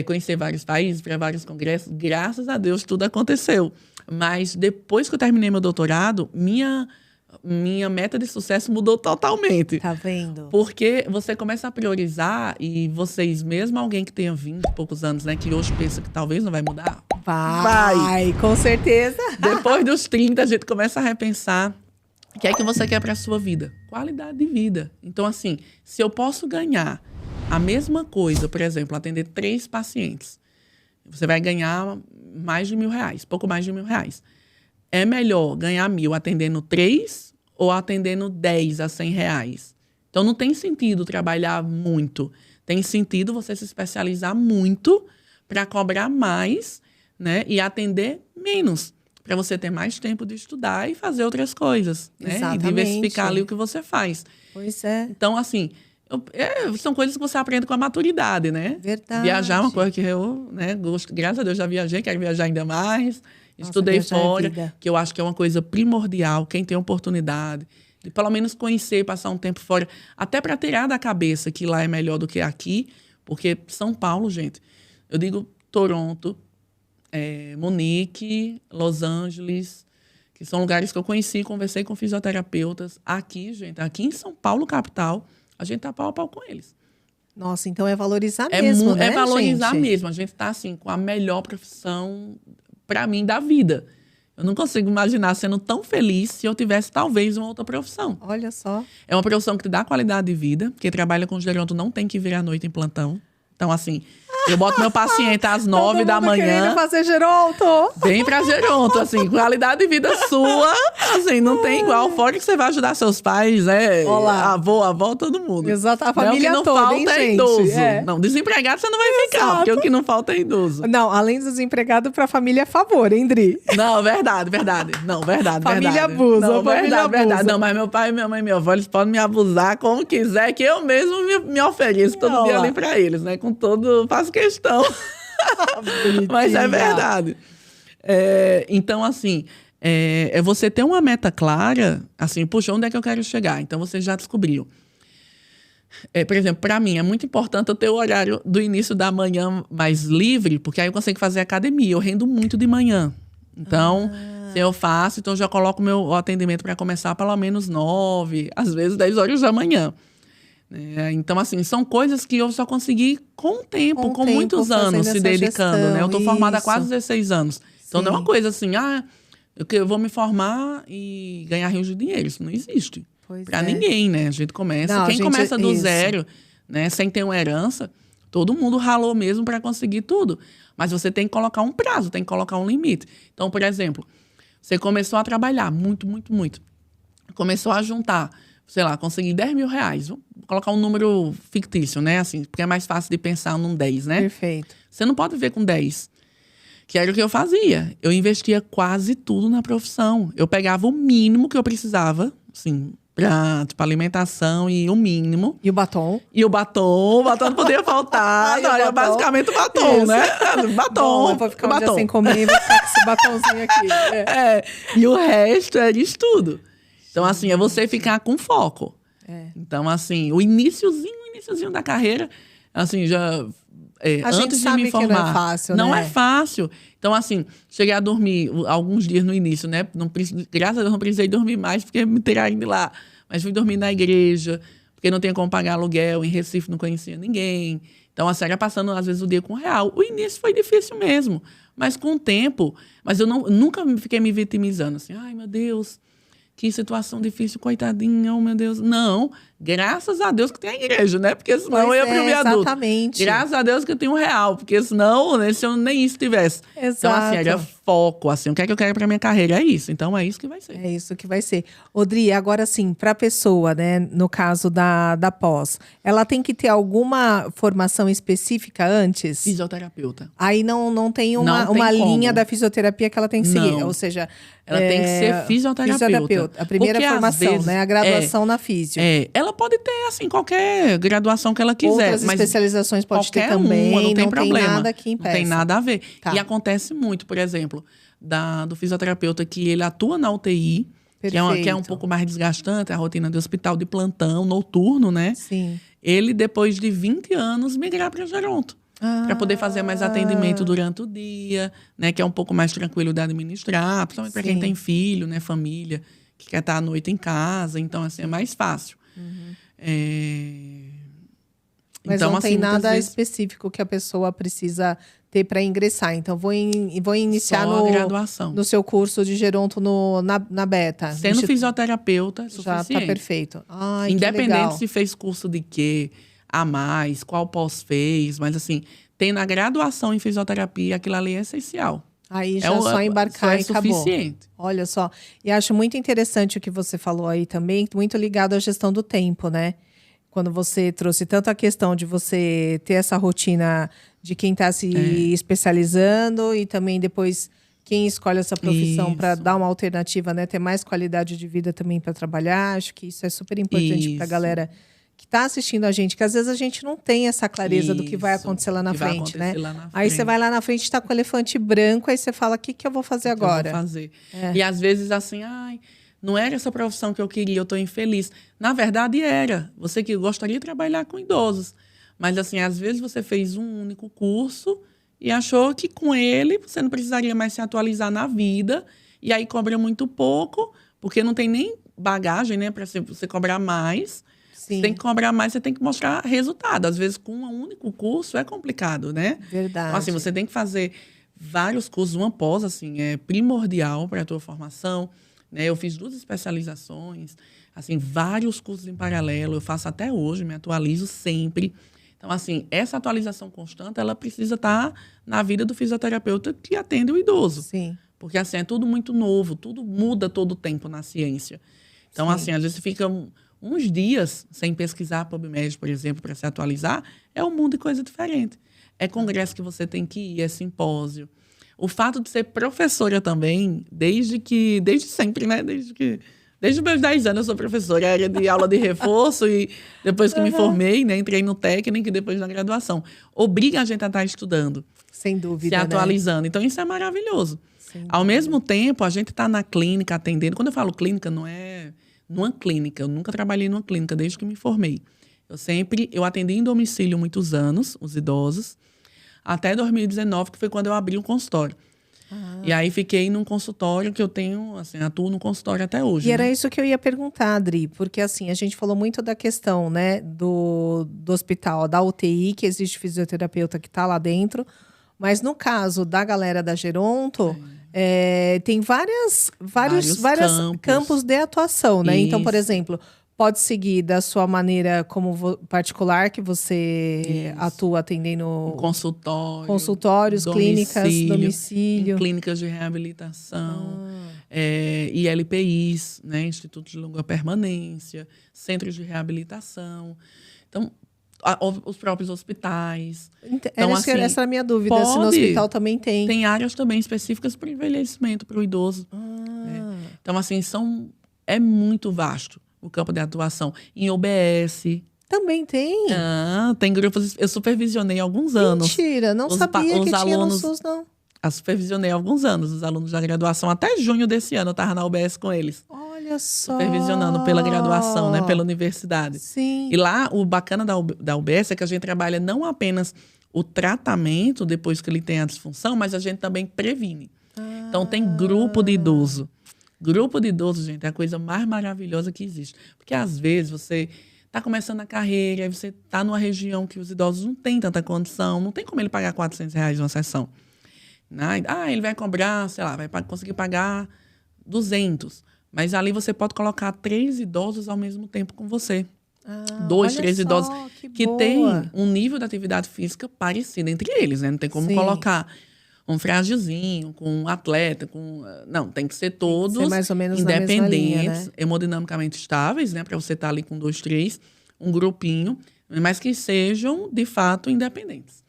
conhecer vários países, para vários congressos. Graças a Deus, tudo aconteceu. Mas depois que eu terminei meu doutorado, minha meta de sucesso mudou totalmente. Tá vendo? Porque você começa a priorizar e vocês, mesmo alguém que tenha 20 e poucos anos, né, que hoje pensa que talvez não vai mudar, Vai, com certeza. depois dos 30, a gente começa a repensar o que é que você quer para a sua vida. Qualidade de vida. Então, assim, se eu posso ganhar a mesma coisa, por exemplo, atender 3 pacientes, você vai ganhar mais de R$1.000, pouco mais de R$1.000. É melhor ganhar 1.000 atendendo 3 ou atendendo 10 a R$100? Então, não tem sentido trabalhar muito. Tem sentido você se especializar muito para cobrar mais, né? E atender menos, para você ter mais tempo de estudar e fazer outras coisas, né? Exatamente. E diversificar ali o que você faz. Pois é. Então, assim, são coisas que você aprende com a maturidade, né? Verdade. Viajar é uma coisa que eu, né, gosto. Graças a Deus já viajei, quero viajar ainda mais. Nossa, Estudei viajar é fora, vida. que eu acho que é uma coisa primordial. Quem tem oportunidade de pelo menos conhecer, passar um tempo fora, até para tirar da cabeça que lá é melhor do que aqui, porque São Paulo, gente, eu digo Toronto, Munique, Los Angeles, que são lugares que eu conheci, conversei com fisioterapeutas. Aqui, gente, aqui em São Paulo, capital, a gente tá pau a pau com eles. Nossa, então é valorizar mesmo, né, É valorizar gente? mesmo. A gente tá, assim, com a melhor profissão, para mim, da vida. Eu não consigo imaginar sendo tão feliz se eu tivesse, talvez, uma outra profissão. Olha só. É uma profissão que te dá qualidade de vida. Quem trabalha com geronto não tem que vir à noite em plantão. Então, assim, eu boto meu paciente às 9 da manhã. Querendo fazer geronto. Vem pra geronto, assim, qualidade de vida sua, assim, não tem igual. Fora que você vai ajudar seus pais, né? Olá. Avó, todo mundo. Exato, a Não, família o que não toda, falta hein, é gente? idoso. É. Não, desempregado você não vai ficar, Exato. porque o que não falta é idoso. Não, além dos empregados, pra família é favor, hein, Dri? Não, verdade. Não, verdade, Família verdade. abusa, Não, família verdade. abusa. Não, mas meu pai, minha mãe e minha avó, eles podem me abusar como quiser, que eu mesmo me ofereço todo dia ali pra eles, né? Com todo... Faço questão. Mas é verdade. Então, assim, é você ter uma meta clara, assim, puxa, onde é que eu quero chegar? Então, você já descobriu. Por exemplo, para mim, é muito importante eu ter o horário do início da manhã mais livre, porque aí eu consigo fazer academia. Eu rendo muito de manhã. Então, se eu faço, então eu já coloco o atendimento para começar pelo menos 9, às vezes 10 horas da manhã. Então, assim, são coisas que eu só consegui com o tempo, com muitos anos se dedicando, né? Eu tô formada há quase 16 anos. Então, não é uma coisa assim, eu vou me formar e ganhar rios de dinheiro. Isso não existe. Pra ninguém, né? A gente começa. Não, quem começa do isso. zero, né? Sem ter uma herança, todo mundo ralou mesmo para conseguir tudo. Mas você tem que colocar um prazo, tem que colocar um limite. Então, por exemplo, você começou a trabalhar muito. Começou a juntar, sei lá, conseguir R$10.000. Vou colocar um número fictício, né? Assim, porque é mais fácil de pensar num 10, né? Perfeito. Você não pode ver com 10. Que era o que eu fazia. Eu investia quase tudo na profissão. Eu pegava o mínimo que eu precisava, assim, pra, tipo, alimentação e o mínimo. E o batom? E o batom não podia faltar. Não, era basicamente o batom, Isso. né? Batom. Bom, pra ficar um dia sem comer e vou ficar com esse batomzinho aqui. E o resto era estudo. Então, assim, é você ficar com foco. Então, assim, o iniciozinho da carreira, assim, já... A gente antes sabe de me formar, que não é fácil, não né? é fácil. Então, assim, cheguei a dormir alguns dias no início, né? Graças a Deus, não precisei dormir mais, porque me tiraram de lá. Mas fui dormir na igreja, porque não tinha como pagar aluguel. Em Recife não conhecia ninguém. Então, a série passando, às vezes, o dia com R$1. O início foi difícil mesmo. Mas com o tempo... Mas eu nunca fiquei me vitimizando. Assim, ai, meu Deus... Que situação difícil, coitadinha, oh meu Deus. Não, graças a Deus que tem a igreja, né? Porque senão eu ia pro viaduto. Exatamente. Graças a Deus que eu tenho R$1, porque senão, né, se eu nem isso tivesse. Exato. Então, assim, era foco, assim, o que é que eu quero pra minha carreira? É isso, então é isso que vai ser. É isso que vai ser. Odri, agora sim, pra pessoa, né, no caso da pós, ela tem que ter alguma formação específica antes? Fisioterapeuta. Aí não tem uma Não tem linha como. da fisioterapia que ela tem que seguir, Não. ou seja... Ela tem que ser fisioterapeuta. A primeira Porque, às formação, vezes, né? A graduação na físio. Ela pode ter, assim, qualquer graduação que ela quiser. Outras mas especializações pode ter qualquer também, uma, não tem problema. nada que impeça. Não tem nada a ver. Tá. E acontece muito, por exemplo, do fisioterapeuta que ele atua na UTI, que é um pouco mais desgastante, a rotina de hospital de plantão, noturno, né? Sim. Ele, depois de 20 anos, migrar para geronto. Para poder fazer mais atendimento durante o dia, né? Que é um pouco mais tranquilo de administrar, principalmente para quem Sim. tem filho, né? Família, que quer estar à noite em casa. Então, assim, é mais fácil. Mas Então, não assim, tem muitas nada vezes, específico que a pessoa precisa ter para ingressar. Então, vou iniciar só a graduação. no seu curso de geronto na Beta. Sendo fisioterapeuta, é já suficiente. tá perfeito. Ai, que Independente legal. se fez curso de quê, a mais, qual pós fez, mas assim, tem na graduação em fisioterapia, aquilo ali é essencial. Aí já só embarcar e só acabou. suficiente. Olha só. E acho muito interessante o que você falou aí também, muito ligado à gestão do tempo, né? Quando você trouxe tanto a questão de você ter essa rotina de quem está se especializando e também depois quem escolhe essa profissão para dar uma alternativa, né? Ter mais qualidade de vida também para trabalhar. Acho que isso é super importante para a galera que está assistindo a gente, que às vezes a gente não tem essa clareza do que vai acontecer lá na frente, né? Aí você vai lá na frente, está com o elefante branco, aí você fala, o que eu vou fazer agora? Eu vou fazer. E às vezes assim, não era essa profissão que eu queria, eu estou infeliz. Na verdade, era. Você que gostaria de trabalhar com idosos. Mas, assim, às vezes você fez um único curso e achou que com ele você não precisaria mais se atualizar na vida. E aí cobra muito pouco, porque não tem nem bagagem, né, para você cobrar mais. Sim. Você tem que cobrar mais, você tem que mostrar resultado. Às vezes, com um único curso é complicado, né? Verdade. Então, assim, você tem que fazer vários cursos. Uma pós, assim, é primordial para a tua formação. Né? Eu fiz 2 especializações, assim, vários cursos em paralelo. Eu faço até hoje, me atualizo sempre. Então, assim, essa atualização constante, ela precisa estar na vida do fisioterapeuta que atende o idoso. Sim. Porque, assim, é tudo muito novo, tudo muda todo o tempo na ciência. Então, Sim. assim, às vezes você fica uns dias sem pesquisar PubMed, por exemplo, para se atualizar, é um mundo de coisa diferente. É congresso que você tem que ir, é simpósio. O fato de ser professora também, desde sempre, né? Desde os meus 10 anos eu sou professora, era de aula de reforço e depois que me formei, né, entrei no técnico e depois na graduação. Obriga a gente a estar estudando. Sem dúvida, se atualizando. Né? Então, isso é maravilhoso. Ao mesmo tempo, a gente está na clínica atendendo. Quando eu falo clínica, não é numa clínica. Eu nunca trabalhei numa clínica desde que me formei. Eu atendi em domicílio muitos anos, os idosos, até 2019, que foi quando eu abri um consultório. E aí fiquei num consultório que eu tenho, assim, atuo no consultório até hoje. E era isso que eu ia perguntar, Adri, porque assim, a gente falou muito da questão, né, do hospital, da UTI, que existe fisioterapeuta que está lá dentro, mas no caso da galera da Geronto, tem vários campos de atuação, né? Isso. Então, por exemplo, pode seguir da sua maneira como particular, que você atua atendendo consultórios, clínicas, domicílio. Clínicas de reabilitação, ILPIs, né, Instituto de Longa Permanência, centros de reabilitação. Então, os próprios hospitais. Então, assim, essa era a minha dúvida, se no hospital também tem. Tem áreas também específicas para o envelhecimento, para o idoso. Então, assim, é muito vasto o campo de atuação. Em OBS. Também tem? Tem grupos. Eu supervisionei há alguns anos. Mentira, não sabia que tinha no SUS, não. Eu supervisionei há alguns anos os alunos da graduação. Até junho desse ano eu estava na UBS com eles. Olha só. Supervisionando pela graduação, né? Pela universidade. Sim. E lá, o bacana da UBS é que a gente trabalha não apenas o tratamento depois que ele tem a disfunção, mas a gente também previne. Então, tem grupo de idoso. Grupo de idosos, gente, é a coisa mais maravilhosa que existe. Porque, às vezes, você está começando a carreira, aí você está numa região que os idosos não têm tanta condição, não tem como ele pagar R$400 uma sessão. Ele vai cobrar, sei lá, vai conseguir pagar 200. Mas ali você pode colocar 3 idosos ao mesmo tempo com você. 2, 3 idosos que têm um nível de atividade física parecido entre eles, né? Não tem como colocar um frágilzinho, com um atleta, não, tem que ser todos mais ou menos independentes, linha, né? hemodinamicamente estáveis, né? Para você estar ali com 2, 3, um grupinho, mas que sejam, de fato, independentes.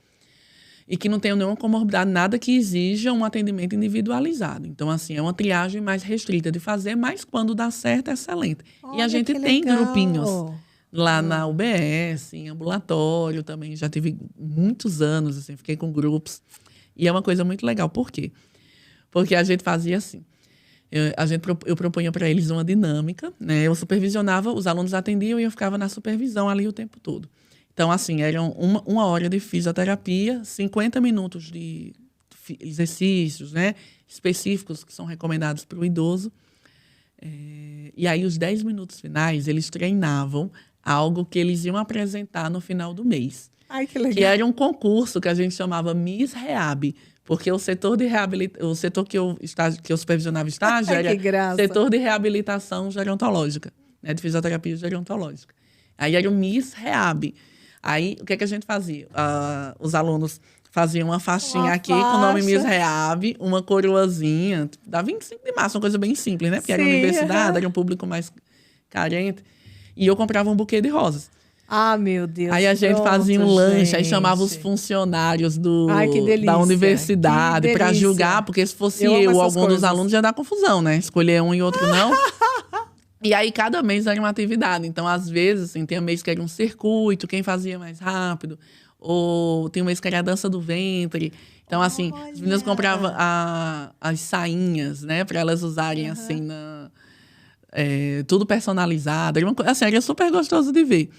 E que não tenham nenhuma comorbidade, nada que exija um atendimento individualizado. Então, assim, é uma triagem mais restrita de fazer, mas quando dá certo, é excelente. Olha, e a gente tem legal. Grupinhos lá na UBS, em ambulatório também. Já tive muitos anos, assim, fiquei com grupos. E é uma coisa muito legal. Por quê? Porque a gente fazia assim. Eu propunha para eles uma dinâmica, né? Eu supervisionava, os alunos atendiam e eu ficava na supervisão ali o tempo todo. Então, assim, eram uma hora de fisioterapia, 50 minutos de exercícios, né, específicos que são recomendados para o idoso. E aí, os 10 minutos finais, eles treinavam algo que eles iam apresentar no final do mês. Ai, que legal. Que era um concurso que a gente chamava Miss Reab, porque o setor de o setor que eu supervisionava estágio era setor de reabilitação gerontológica, né, de fisioterapia gerontológica. Aí era o Miss Reab. Aí, o que a gente fazia? Os alunos faziam uma faixinha aqui com o nome Miss Reab, uma coroazinha, dá 25 de março, uma coisa bem simples, né? Porque era universidade, era um público mais carente. E eu comprava um buquê de rosas. Ah, meu Deus. Aí a gente fazia um lanche, aí chamava os funcionários da universidade para julgar, porque se fosse eu ou algum dos alunos ia dar confusão, né? Escolher um e outro não. E aí cada mês era uma atividade. Então, às vezes, assim, tem um mês que era um circuito, quem fazia mais rápido, ou tem um mês que era a dança do ventre. Então, assim, as meninas compravam as sainhas, né, para elas usarem assim tudo personalizado. Era super gostoso de ver.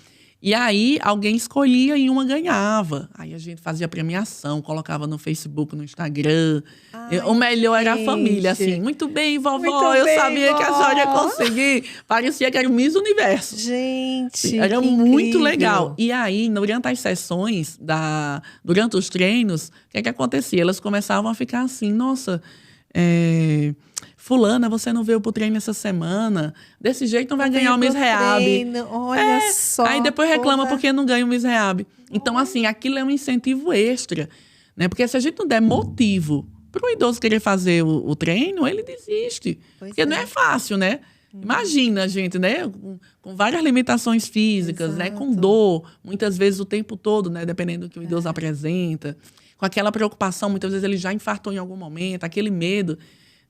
E aí, alguém escolhia e uma ganhava. Aí a gente fazia premiação, colocava no Facebook, no Instagram. O melhor era a família, assim. Muito bem, vovó, eu sabia que a senhora ia conseguir. Parecia que era o Miss Universo. Gente, era muito legal. E aí, durante as sessões, durante os treinos, o que acontecia? Elas começavam a ficar assim, nossa... Fulana, você não veio pro treino essa semana. Desse jeito não vai ganhar o Miss Reab. Olha só. Aí depois reclama porque não ganha o Miss Reab. Então, assim, aquilo é um incentivo extra, né? Porque se a gente não der motivo pro idoso querer fazer o treino, ele desiste. Porque não é fácil, né? Imagina, gente, né? Com várias limitações físicas, né? Com dor, muitas vezes o tempo todo, né? Dependendo do que o idoso apresenta. Com aquela preocupação, muitas vezes ele já infartou em algum momento, aquele medo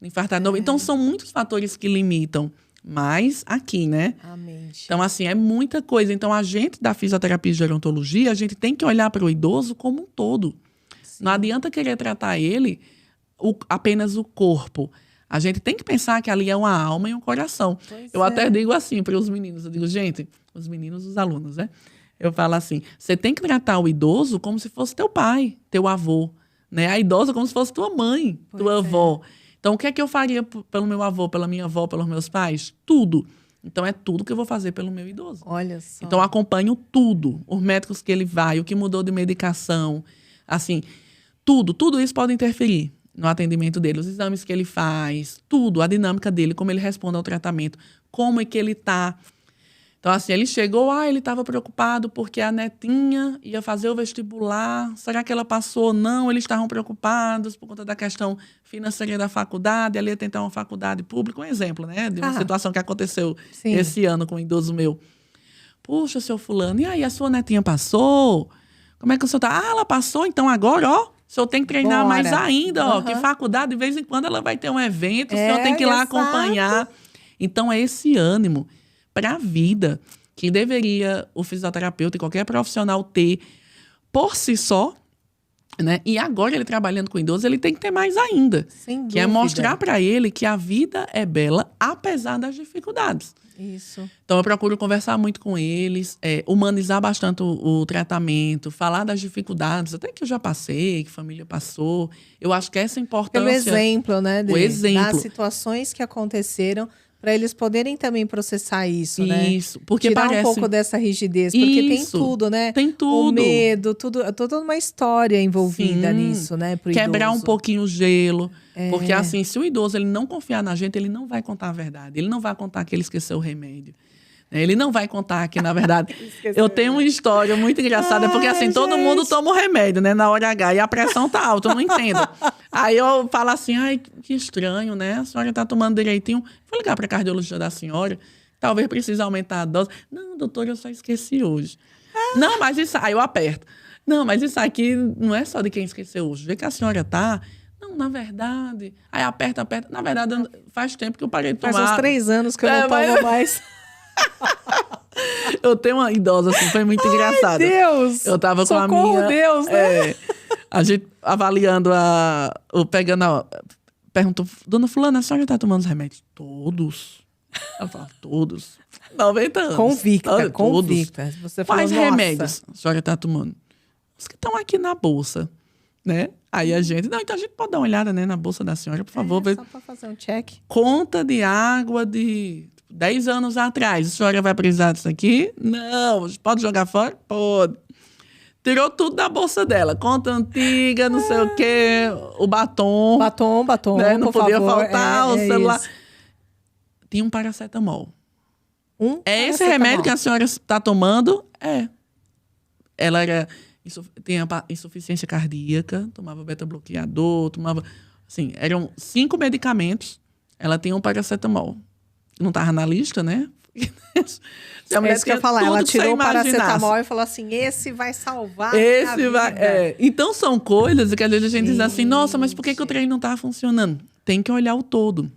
de infartar. Então, são muitos fatores que limitam. Mas aqui, né? Então, assim, é muita coisa. Então, a gente da fisioterapia e gerontologia, a gente tem que olhar para o idoso como um todo. Sim. Não adianta querer tratar ele apenas o corpo. A gente tem que pensar que ali é uma alma e um coração. Eu até digo assim para os meninos. Eu digo, gente, os meninos, os alunos, né? Eu falo assim, você tem que tratar o idoso como se fosse teu pai, teu avô. Né? A idosa como se fosse tua mãe, tua avó. Então, o que é que eu faria pelo meu avô, pela minha avó, pelos meus pais? Tudo. Então, é tudo que eu vou fazer pelo meu idoso. Olha só. Então, eu acompanho tudo. Os médicos que ele vai, o que mudou de medicação. Assim, tudo isso pode interferir no atendimento dele. Os exames que ele faz, tudo. A dinâmica dele, como ele responde ao tratamento. Como é que ele está. Então, assim, ele chegou, ele estava preocupado porque a netinha ia fazer o vestibular. Será que ela passou ou não? Eles estavam preocupados por conta da questão financeira da faculdade. Ela ia tentar uma faculdade pública. Um exemplo, né? De uma situação que aconteceu esse ano com um idoso meu. Puxa, seu fulano, e aí, a sua netinha passou? Como é que o senhor está? Ela passou, então agora, o senhor tem que treinar mais ainda, que faculdade, de vez em quando, ela vai ter um evento, o senhor tem que ir lá acompanhar. Então, é esse ânimo para a vida que deveria o fisioterapeuta e qualquer profissional ter por si só, né? E agora ele trabalhando com idoso, ele tem que ter mais ainda. Sem dúvida. Que é mostrar para ele que a vida é bela apesar das dificuldades. Isso. Então eu procuro conversar muito com eles, humanizar bastante o tratamento, falar das dificuldades, até que eu já passei, que a família passou. Eu acho que essa importância... Pelo exemplo, né? O exemplo. Das situações que aconteceram, para eles poderem também processar isso, né? Isso, porque tirar parece... um pouco dessa rigidez, porque isso, tem tudo, né? Tem tudo. O medo, toda uma história envolvida nisso, né? Pro quebrar idoso. um pouquinho o gelo. Porque, assim, se o idoso ele não confiar na gente, ele não vai contar a verdade. Ele não vai contar que ele esqueceu o remédio. Ele não vai contar que, na verdade... eu tenho uma história muito engraçada, porque, assim, todo mundo toma o remédio, né? Na hora H, e a pressão tá alta, eu não entendo. Aí eu falo assim, que estranho, né? A senhora tá tomando direitinho. Vou ligar para a cardiologista da senhora, talvez precise aumentar a dose. Não, doutor, eu só esqueci hoje. Não, mas isso... Aí eu aperto. Não, mas isso aqui não é só de quem esqueceu hoje. Vê que a senhora tá... Não, na verdade... Aí aperta. Na verdade, faz tempo que eu parei de tomar. Faz uns 3 anos que eu não tomo mais. Eu tenho uma idosa, assim, foi muito engraçado. Deus! Eu tava com a minha... Deus, né? A gente avaliando pergunto, dona fulana, a senhora tá tomando os remédios? Todos. Ela fala, todos. 90 anos. Convicta, Todos. convicta. Você falou, Quais nossa. remédios a senhora tá tomando? Os que estão aqui na bolsa, né? Aí a gente... Não, então a gente pode dar uma olhada, né, na bolsa da senhora, por favor. Só pra fazer um check. Conta de água de 10 anos atrás. A senhora vai precisar disso aqui? Não. Pode jogar fora? Pode. Tirou tudo da bolsa dela. Conta antiga, não sei o quê. O batom. Batom, né? Não por podia favor. faltar. O celular. Isso. Tinha um paracetamol. É Esse remédio que a senhora está tomando? É. Ela tinha insuficiência cardíaca, tomava beta-bloqueador, tomava... Assim, eram 5 medicamentos. Ela tinha um paracetamol. Não estava na lista, né? É isso que eu ia falar. Ela tirou o paracetamol e falou assim, esse vai salvar a vida. Então, são coisas que às vezes a gente diz assim, nossa, mas por que o treino não está funcionando? Tem que olhar o todo.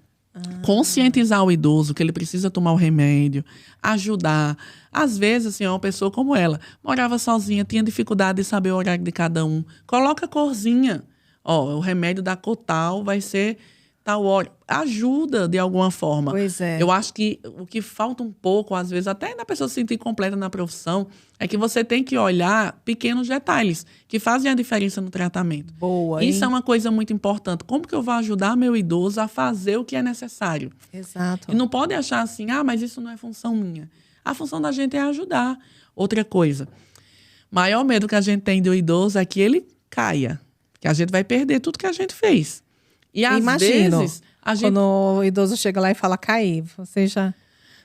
Conscientizar o idoso que ele precisa tomar o remédio, ajudar. Às vezes, assim, uma pessoa como ela, morava sozinha, tinha dificuldade de saber o horário de cada um. Coloca a corzinha. Ó, o remédio da Cotal vai ser tal hora. Ajuda de alguma forma. Pois é. Eu acho que o que falta um pouco, às vezes, até na pessoa se sentir completa na profissão, é que você tem que olhar pequenos detalhes que fazem a diferença no tratamento. Boa, hein? Isso é uma coisa muito importante. Como que eu vou ajudar meu idoso a fazer o que é necessário? Exato. E não pode achar assim, mas isso não é função minha. A função da gente é ajudar. Outra coisa, maior medo que a gente tem do idoso é que ele caia. Que a gente vai perder tudo que a gente fez. E às vezes... Quando o idoso chega lá e fala, cair, você já...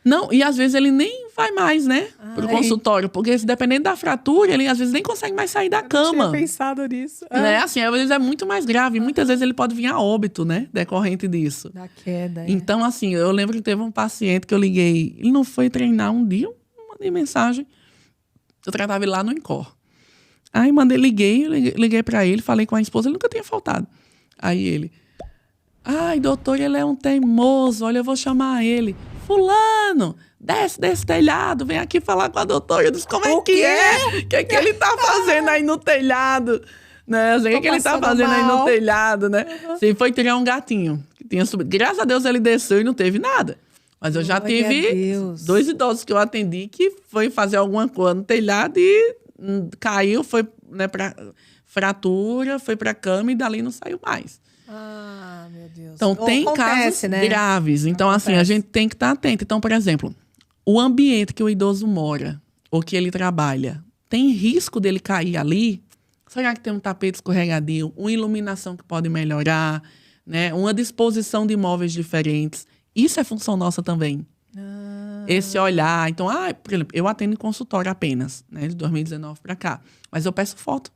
Não, e às vezes ele nem vai mais, né? Pro consultório. Porque dependendo da fratura, ele às vezes nem consegue mais sair da cama. Eu tinha pensado nisso. Né? Assim, às vezes é muito mais grave. Muitas vezes ele pode vir a óbito, né? Decorrente disso. Da queda. Então, assim, eu lembro que teve um paciente que eu liguei. Ele não foi treinar um dia, eu mandei mensagem. Eu tratava ele lá no Incor. Aí liguei pra ele, falei com a esposa, ele nunca tinha faltado. Aí ele... Ai, doutor, ele é um teimoso. Olha, eu vou chamar ele. Fulano, desce desse telhado, vem aqui falar com a doutora. Eu disse, como é que é? O que é que ele tá fazendo aí no telhado? Né? O que é que ele tá fazendo aí no telhado, né? Sim, foi tirar um gatinho que tinha subido. Graças a Deus ele desceu e não teve nada. Mas eu já tive 2 idosos que eu atendi que foi fazer alguma coisa no telhado e caiu, foi, né, pra fratura, foi pra cama e dali não saiu mais. Meu Deus. Então, tem casos graves. Então, assim, a gente tem que estar atento. Então, por exemplo, o ambiente que o idoso mora ou que ele trabalha, tem risco dele cair ali? Será que tem um tapete escorregadio, uma iluminação que pode melhorar, né? Uma disposição de imóveis diferentes? Isso é função nossa também. Esse olhar. Então, por exemplo, eu atendo em consultório apenas, né? De 2019 para cá. Mas eu peço foto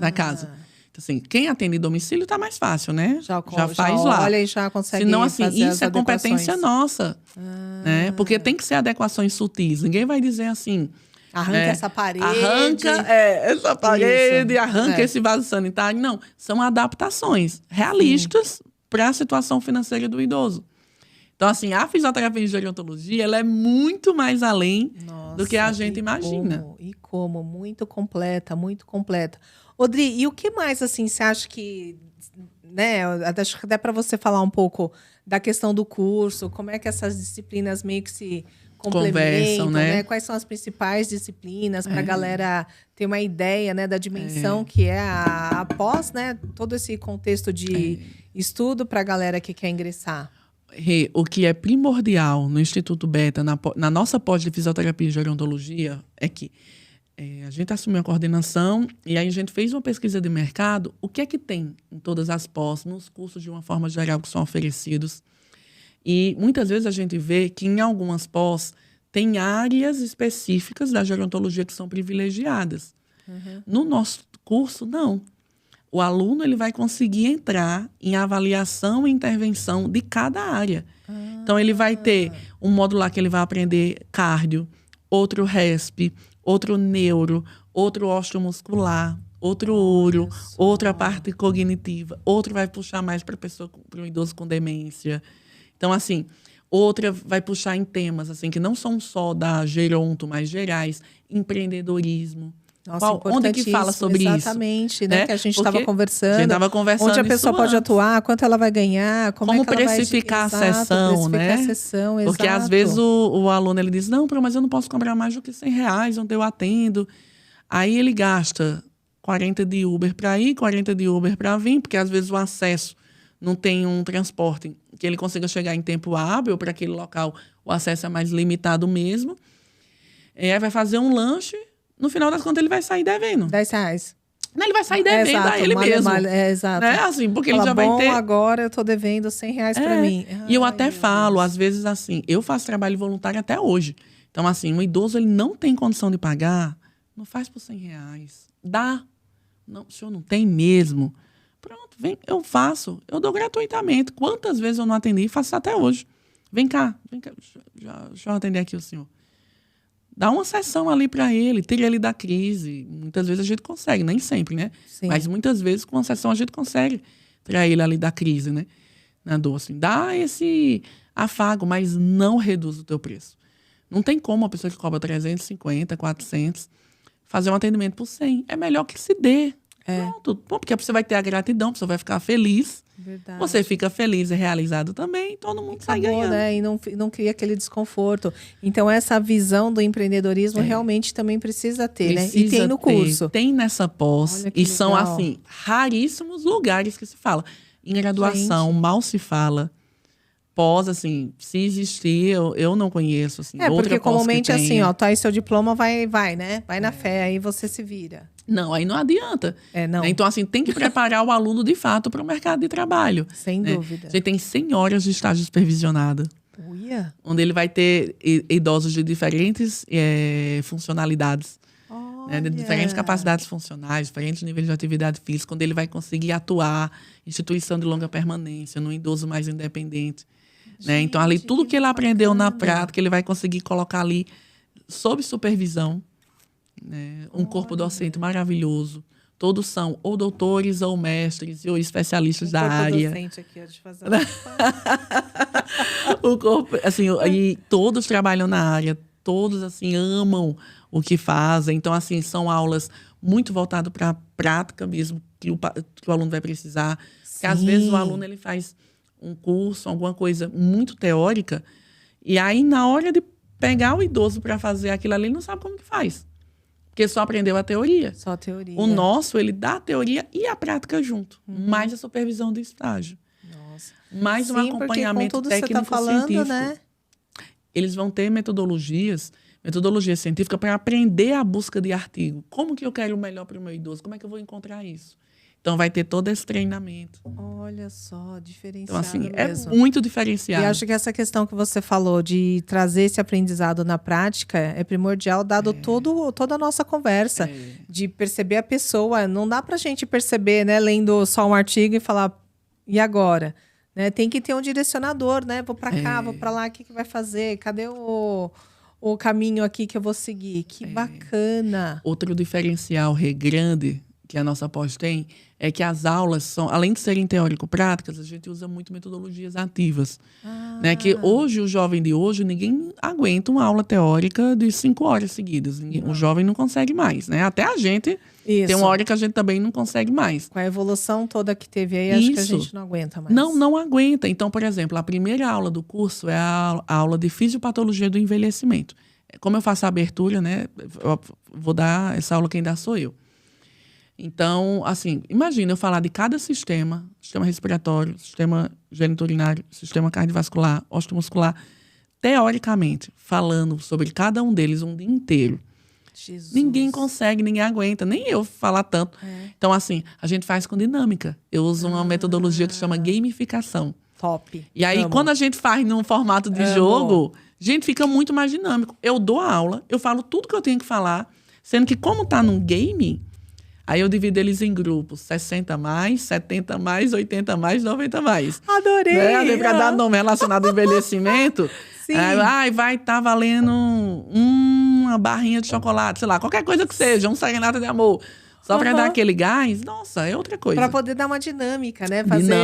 da casa. Então, assim, quem atende em domicílio tá mais fácil, né? Já faz lá. Olha e já consegue. Senão, assim, fazer isso é competência nossa. Né? Porque tem que ser adequações sutis. Ninguém vai dizer assim... Arranca essa parede. Arranca essa parede, arranca esse vaso sanitário. Não, são adaptações realistas para a situação financeira do idoso. Então, assim, a fisioterapia de gerontologia, ela é muito mais além do que a gente imagina. Como? Muito completa, muito completa. Odri, e o que mais, assim, você acha que... Né, acho que até para você falar um pouco da questão do curso, como é que essas disciplinas meio que se complementam, né? Quais são as principais disciplinas para a galera ter uma ideia, né, da dimensão que é após, né, todo esse contexto de estudo para a galera que quer ingressar. O que é primordial no Instituto Beta, na nossa pós de fisioterapia e gerontologia, é que a gente assumiu a coordenação e aí a gente fez uma pesquisa de mercado. O que é que tem em todas as pós, nos cursos de uma forma geral que são oferecidos? E muitas vezes a gente vê que em algumas pós tem áreas específicas da gerontologia que são privilegiadas. No nosso curso, não. O aluno ele vai conseguir entrar em avaliação e intervenção de cada área. Então, ele vai ter um módulo lá que ele vai aprender cardio, outro resp, outro neuro, outro osteomuscular, outro uro, outra parte cognitiva, outro vai puxar mais para o idoso com demência. Então, assim, outra vai puxar em temas assim, que não são só da geronto, mas gerais, empreendedorismo. Nossa, onde que fala sobre isso? Exatamente, né? Que a gente estava conversando. A gente estava conversando onde a pessoa pode atuar, quanto ela vai ganhar, como é que ela precificar vai... a sessão, né? A sessão, porque às vezes o aluno ele diz, não, mas eu não posso cobrar mais do que R$100, onde eu atendo. Aí ele gasta 40 de Uber para ir, 40 de Uber para vir, porque às vezes o acesso não tem um transporte que ele consiga chegar em tempo hábil, para aquele local o acesso é mais limitado mesmo. Aí vai fazer um lanche, no final das contas ele vai sair devendo. R$10. Não, ele vai sair devendo a ele mesmo. Exato. Né? Assim, porque ele já vai ter... agora eu tô devendo R$100 para mim. E eu até falo, às vezes assim, eu faço trabalho voluntário até hoje. Então assim, um idoso ele não tem condição de pagar, não faz por R$100. Dá. Não, o senhor não tem mesmo. Pronto, vem, eu faço. Eu dou gratuitamente. Quantas vezes eu não atendi? Faço isso até hoje. Vem cá. Deixa eu atender aqui o senhor. Dá uma sessão ali para ele, tira ele da crise. Muitas vezes a gente consegue, nem sempre, né? Sim. Mas muitas vezes com uma sessão a gente consegue tirar ele ali da crise, né? Na dor, assim. Dá esse afago, mas não reduz o teu preço. Não tem como uma pessoa que cobra 350, 400, fazer um atendimento por 100. É melhor que se dê. Pronto. Porque você vai ter a gratidão, você vai ficar feliz. Verdade. Você fica feliz e realizado também, todo mundo sai ganhando. Né? E não cria aquele desconforto. Então, essa visão do empreendedorismo realmente também precisa ter, né? E tem no curso. Tem nessa pós. E são, assim, raríssimos lugares que se fala. Em graduação, mal se fala. Pós, assim, se existir, eu não conheço. Assim, porque comumente, assim, ó, tá aí seu diploma, vai, né? Vai na fé, aí você se vira. Não, aí não adianta. Não. Então, assim, tem que preparar o aluno, de fato, para o mercado de trabalho. Sem dúvida. A gente tem 100 horas de estágio supervisionado. Uia. Onde ele vai ter idosos de diferentes funcionalidades. Né, de diferentes capacidades funcionais, diferentes níveis de atividade física, onde ele vai conseguir atuar em instituição de longa permanência, num idoso mais independente. Né? Então, ali, tudo que ele aprendeu na prática, ele vai conseguir colocar ali sob supervisão. Né? Um corpo docente maravilhoso. Todos são ou doutores, ou mestres, ou especialistas da área. Docente aqui, ó, de fazer o corpo, assim, e todos trabalham na área, todos assim amam o que fazem. Então, assim, são aulas muito voltadas para a prática mesmo, que o aluno vai precisar. Porque, às vezes, o aluno ele faz um curso, alguma coisa muito teórica, e aí, na hora de pegar o idoso para fazer aquilo ali, ele não sabe como que faz. Porque só aprendeu a teoria. Só a teoria. O nosso, ele dá a teoria e a prática junto. Mais a supervisão do estágio. Nossa. Mais um acompanhamento técnico-científico. Né? Eles vão ter metodologia científica para aprender a busca de artigo. Como que eu quero o melhor para o meu idoso? Como é que eu vou encontrar isso? Então, vai ter todo esse treinamento. Olha só, diferenciado então, assim, mesmo. É muito diferenciado. E acho que essa questão que você falou de trazer esse aprendizado na prática é primordial, dado toda a nossa conversa. De perceber a pessoa. Não dá pra gente perceber, né, lendo só um artigo e falar, e agora? Né? Tem que ter um direcionador, né? Vou pra cá, vou pra lá, o que vai fazer? Cadê o caminho aqui que eu vou seguir? Que bacana! Outro diferencial grande que a nossa pós tem é que as aulas são, além de serem teórico-práticas, a gente usa muito metodologias ativas. Né? Que hoje, o jovem de hoje, ninguém aguenta uma aula teórica de 5 horas seguidas. O jovem não consegue mais, né? Até a gente tem uma hora que a gente também não consegue mais. Com a evolução toda que teve aí, acho que a gente não aguenta mais. Não aguenta. Então, por exemplo, a primeira aula do curso é a aula de fisiopatologia do envelhecimento. Como eu faço a abertura, né? Eu vou dar essa aula, quem dá sou eu. Então, assim, imagina eu falar de cada sistema respiratório, sistema geniturinário, sistema cardiovascular, osteomuscular, teoricamente, falando sobre cada um deles um dia inteiro. Jesus. Ninguém consegue, ninguém aguenta, nem eu falar tanto. Então, assim, a gente faz com dinâmica. Eu uso uma metodologia que se chama gamificação. Top. E aí, quando a gente faz num formato de jogo, gente, fica muito mais dinâmico. Eu dou a aula, eu falo tudo que eu tenho que falar, sendo que como tá num game... Aí eu divido eles em grupos, 60 mais, 70 mais, 80 mais, 90 mais. Adorei! Né? Para dar nome relacionado ao envelhecimento, Sim. Vai estar valendo uma barrinha de chocolate, sei lá, qualquer coisa que seja, um serenata de amor. Só para dar aquele gás, nossa, é outra coisa. Para poder dar uma dinâmica, né? Fazer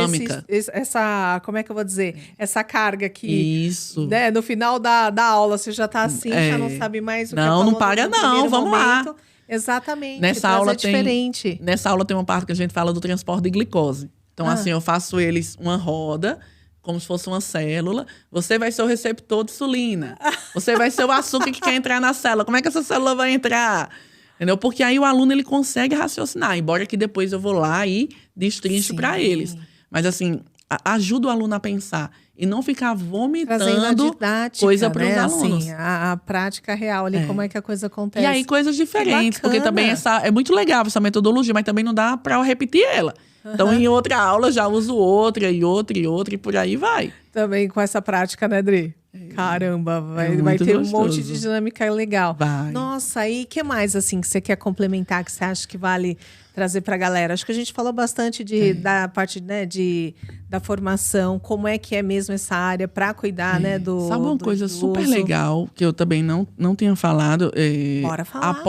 essa, como é que eu vou dizer? Essa carga que... Isso. Né? No final da aula, você já tá assim, já não sabe mais o que não para não, vamos lá. Exatamente. Nessa aula diferente. Nessa aula tem uma parte que a gente fala do transporte de glicose. Então, assim, eu faço eles uma roda, como se fosse uma célula. Você vai ser o receptor de insulina. Você vai ser o açúcar que quer entrar na célula. Como é que essa célula vai entrar? Entendeu? Porque aí o aluno ele consegue raciocinar. Embora que depois eu vou lá e destrincho para eles. Mas, assim, ajuda o aluno a pensar. E não ficar vomitando coisa para os alunos. Assim, a prática real ali, como é que a coisa acontece. E aí, coisas diferentes. Porque também é muito legal essa metodologia, mas também não dá para eu repetir ela. Então, em outra aula, já uso outra, e por aí vai. Também com essa prática, né, Dri? Caramba, vai ter um monte de dinâmica legal. Vai. Nossa, e o que mais, assim, que você quer complementar, que você acha que vale trazer para a galera? Acho que a gente falou bastante da parte, né, da formação, como é que é mesmo essa área para cuidar, né, do Sabe uma coisa idoso. super legal, que eu também não tinha falado? Bora falar.